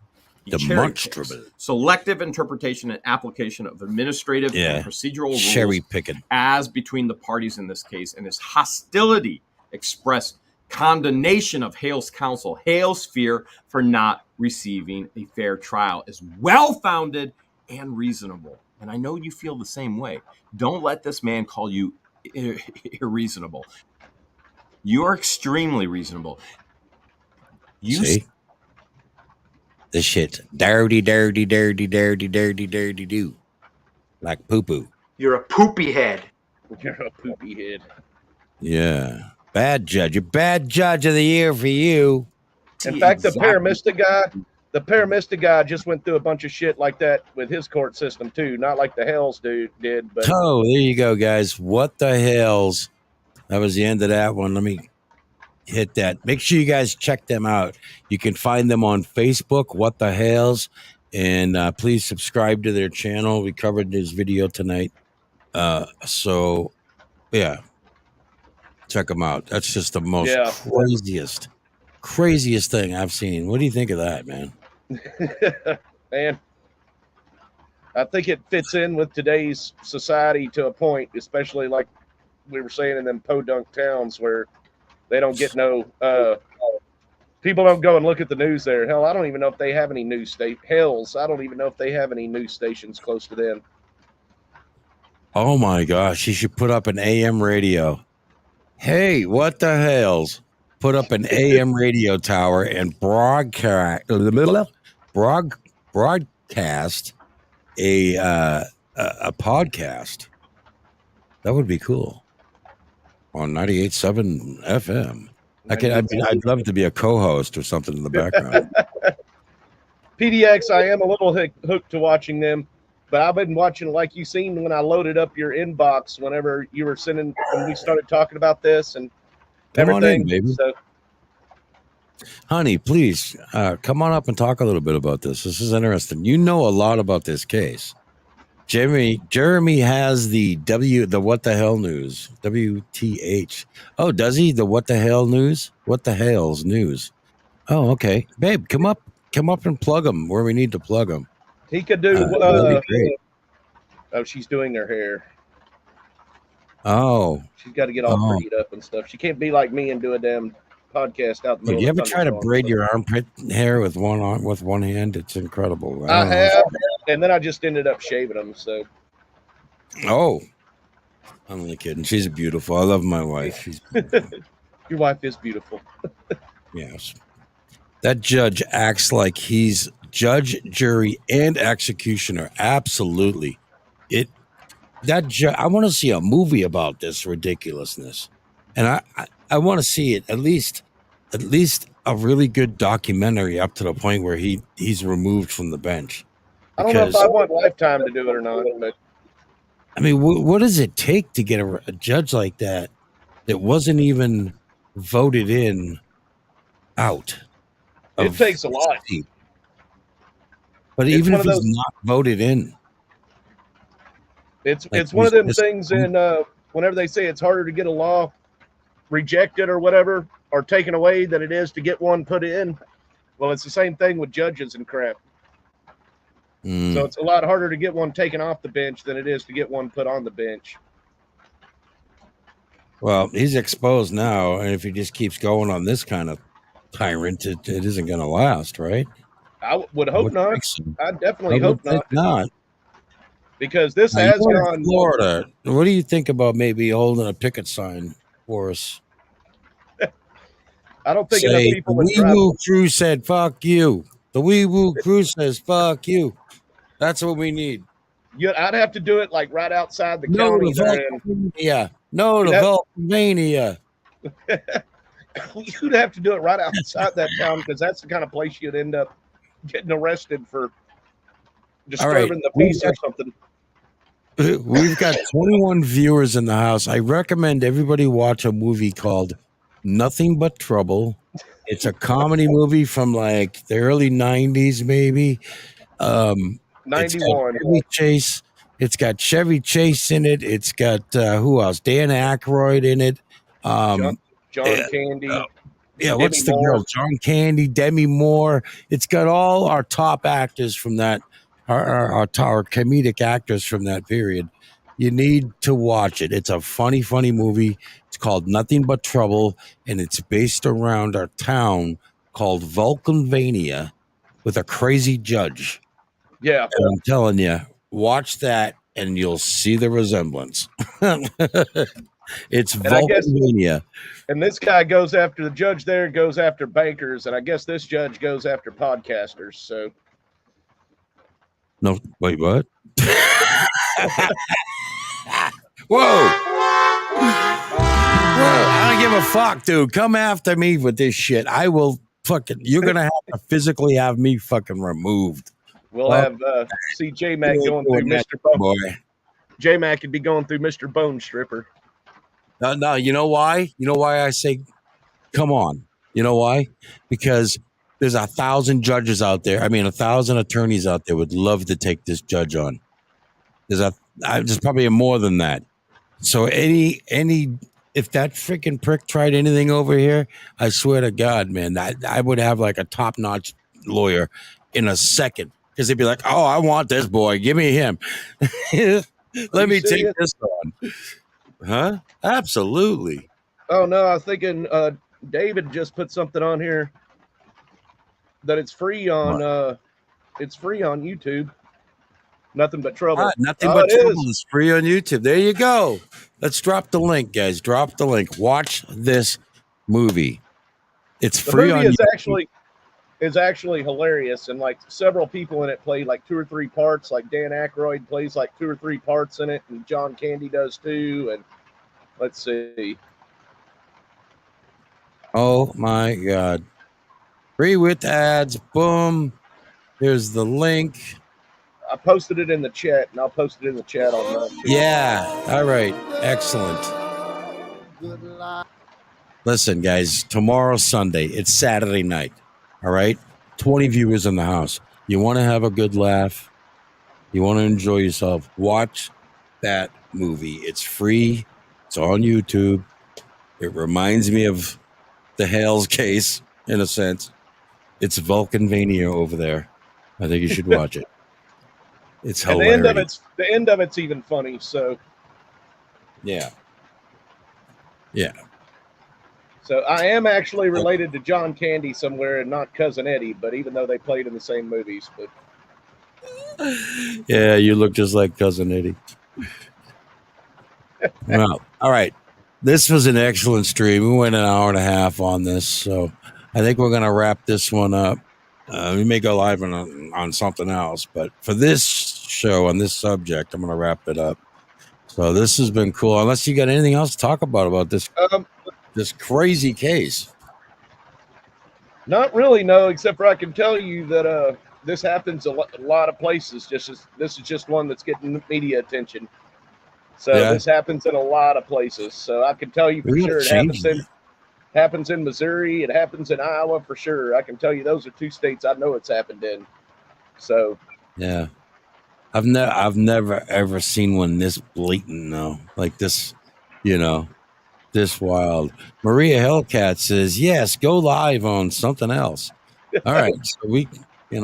interpretation and application of administrative and procedural rules cherry picking as between the parties in this case, and his hostility expressed condemnation of Hales' counsel, Hales' fear for not receiving a fair trial is well-founded and reasonable. And I know you feel the same way. Don't let this man call you irreasonable. You are extremely reasonable. See? This shit's dirty do. Like poo-poo. You're a poopy head. You're a poopy head. Yeah. Bad judge. A bad judge of the year for you. In fact, the paramystic guy just went through a bunch of shit like that with his court system too. Not like the Hales dude did, but there you go, guys. What the Hales? That was the end of that one. Let me hit that. Make sure you guys check them out. You can find them on Facebook, What the Hales, and please subscribe to their channel. We covered this video tonight. So yeah. Check them out. That's just the most craziest thing I've seen. What do you think of that, man? Man, I think it fits in with today's society to a point, especially like we were saying in them podunk towns where they don't get no people don't go and look at the news there. Hell, I don't even know if they have any news Hells, I don't even know if they have any news stations close to them. Oh my gosh, you should put up an AM radio. Hey, what the Hales? put up an AM radio tower and broadcast a podcast. That would be cool on 98.7 FM. I'd love to be a co-host or something in the background. PDX, I am a little hooked to watching them, but I've been watching, like you seen when I loaded up your inbox whenever you were sending, when we started talking about this and everything. Come on in, baby. So, honey, please come on up and talk a little bit about this. This is interesting. You know a lot about this case. Jeremy has the what the hell news, WTH. Oh, does he? The what the hell news? What the hell's news? Oh, okay. Babe, come up and plug him where we need to plug him. He could do, that'd be great. Oh, she's doing her hair. Oh. She's got to get all prettied up and stuff. She can't be like me and do a damn podcast out in the middle. You ever try to braid your armpit hair with one hand? It's incredible. I have, and then I just ended up shaving them. So, I'm only kidding. She's beautiful. I love my wife. She's your wife is beautiful. Yes, that judge acts like he's judge, jury, and executioner. Absolutely, I want to see a movie about this ridiculousness, and I want to see it at least a really good documentary up to the point where he's removed from the bench. I don't know if I want Lifetime to do it or not, but I mean, what does it take to get a judge like that wasn't even voted in out? It takes a lot. But even if he's not voted in, it's one of them things. And whenever they say it's harder to get a law rejected or whatever, or taken away than it is to get one put in. Well, it's the same thing with judges and crap. So it's a lot harder to get one taken off the bench than it is to get one put on the bench. Well, he's exposed now, and if he just keeps going on this kind of tyrant, it isn't going to last, right? I would hope not. So. I definitely hope not. Because this has gone. Florida. What do you think about maybe holding a picket sign for us? I don't think enough people would the Wee Woo crew said, fuck you. The Wee Woo crew says, fuck you. That's what we need. Yeah, I'd have to do it like right outside the county. No, the Vulcania. You'd have to do it right outside that town because that's the kind of place you'd end up getting arrested for disturbing the peace or something. We've got 21 viewers in the house. I recommend everybody watch a movie called Nothing But Trouble. It's a comedy movie from like the early 90s, maybe. 91. It's got Chevy Chase in it. It's got who else? Dan Aykroyd in it. John Candy. What's the girl? John Candy, Demi Moore. It's got all our top actors from that, our comedic actors from that period. You need to watch it. It's a funny movie. It's called Nothing But Trouble, and it's based around our town called Vulcanvania with a crazy judge. Yeah. And I'm telling you, watch that and you'll see the resemblance. It's Vulcanvania. And this guy goes after, the judge there goes after bankers, and I guess this judge goes after podcasters. So. No, wait, what? Whoa. I don't give a fuck, dude. Come after me with this shit. I will you're going to have to physically have me fucking removed. We'll have J-Mac going through Mr. Bone. J-Mac could be going through Mr. Bone Stripper. No, you know why? You know why I say, come on. You know why? Because there's 1,000 judges out there. I mean, 1,000 attorneys out there would love to take this judge on. There's probably more than that. So if that freaking prick tried anything over here, I swear to God, man, I would have like a top-notch lawyer in a second. Because they'd be like, oh, I want this boy. Give me him. Let me take this on. Huh? Absolutely. Oh, no, I was thinking David just put something on here that it's free on YouTube. Nothing But Trouble. Nothing But Trouble is free on YouTube. There you go. Let's drop the link, guys. Drop the link. Watch this movie. It's The free movie on is actually hilarious, and like several people in it play like 2 or 3 parts. Like Dan Aykroyd plays like 2 or 3 parts in it, and John Candy does too. And let's see. Oh my God. Free with ads. Boom. Here's the link. I posted it in the chat, and I'll post it in the chat on mine too. Yeah. All right. Excellent. Listen, guys, tomorrow's Sunday. It's Saturday night. All right. 20 viewers in the house. You want to have a good laugh? You want to enjoy yourself? Watch that movie. It's free. It's on YouTube. It reminds me of the Hales case, in a sense. It's Vulcanvania over there. I think you should watch it. It's hilarious. And the end of it's even funny. So yeah. So I am actually related to John Candy somewhere, and not Cousin Eddie. But even though they played in the same movies, but yeah, you look just like Cousin Eddie. Well, all right. This was an excellent stream. We went an hour and a half on this, so I think we're going to wrap this one up. We may go live on something else, but for this show on this subject, I'm going to wrap it up. So this has been cool. Unless you got anything else to talk about this this crazy case. Not really, no. Except for I can tell you that this happens a lot of places. This is just one that's getting media attention. So this happens in a lot of places. So I can tell you for sure it happens in Missouri. It happens in Iowa for sure. I can tell you those are 2 states I know it's happened in. So yeah, I've never ever seen one this blatant though, like this, this wild. Maria Hellcat says yes. Go live on something else. All right, so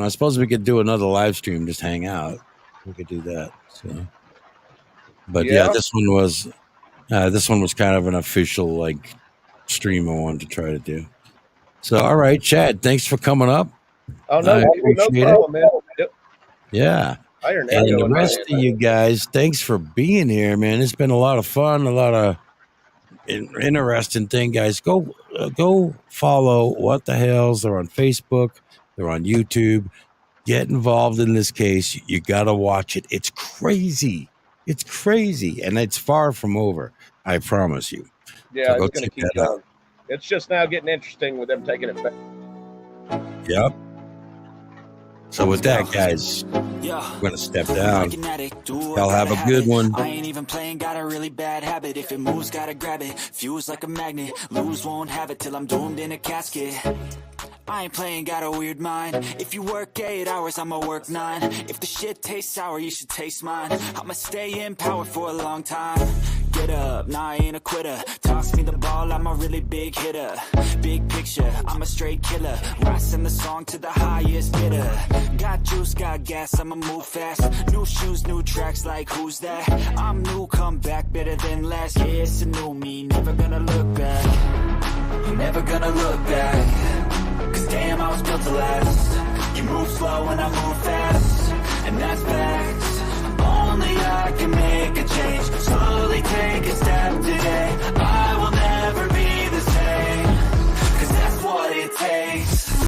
I suppose we could do another live stream. Just hang out. We could do that. So. But yeah, this one was kind of an official stream I wanted to try to do. So all right, Chad, thanks for coming up. Oh no problem, man. Yep. Yeah. And the rest of you guys, thanks for being here, man. It's been a lot of fun, a lot of interesting thing, guys. Go follow What the Hales. They're on Facebook. They're on YouTube. Get involved in this case. You got to watch it. It's crazy. It's crazy, and it's far from over. I promise you. Yeah, it's going to keep going. It's just now getting interesting with them taking it back. Yep. So with that, guys, I'm going to step down. Y'all have a good one. I ain't even playing, got a really bad habit. If it moves, gotta grab it. Fuse like a magnet. Lose, won't have it till I'm doomed in a casket. I ain't playing, got a weird mind. If you work 8 hours, I'ma work 9. If the shit tastes sour, you should taste mine. I'ma stay in power for a long time. Get up, nah, I ain't a quitter. Toss me the ball, I'm a really big hitter. Big picture, I'm a straight killer. Rising the song to the highest bidder. Got juice, got gas, I'ma move fast. New shoes, new tracks, like who's that? I'm new, come back, better than last. Yeah, it's a new me, never gonna look back. You're never gonna look back. Cause damn, I was built to last. You move slow and I move fast.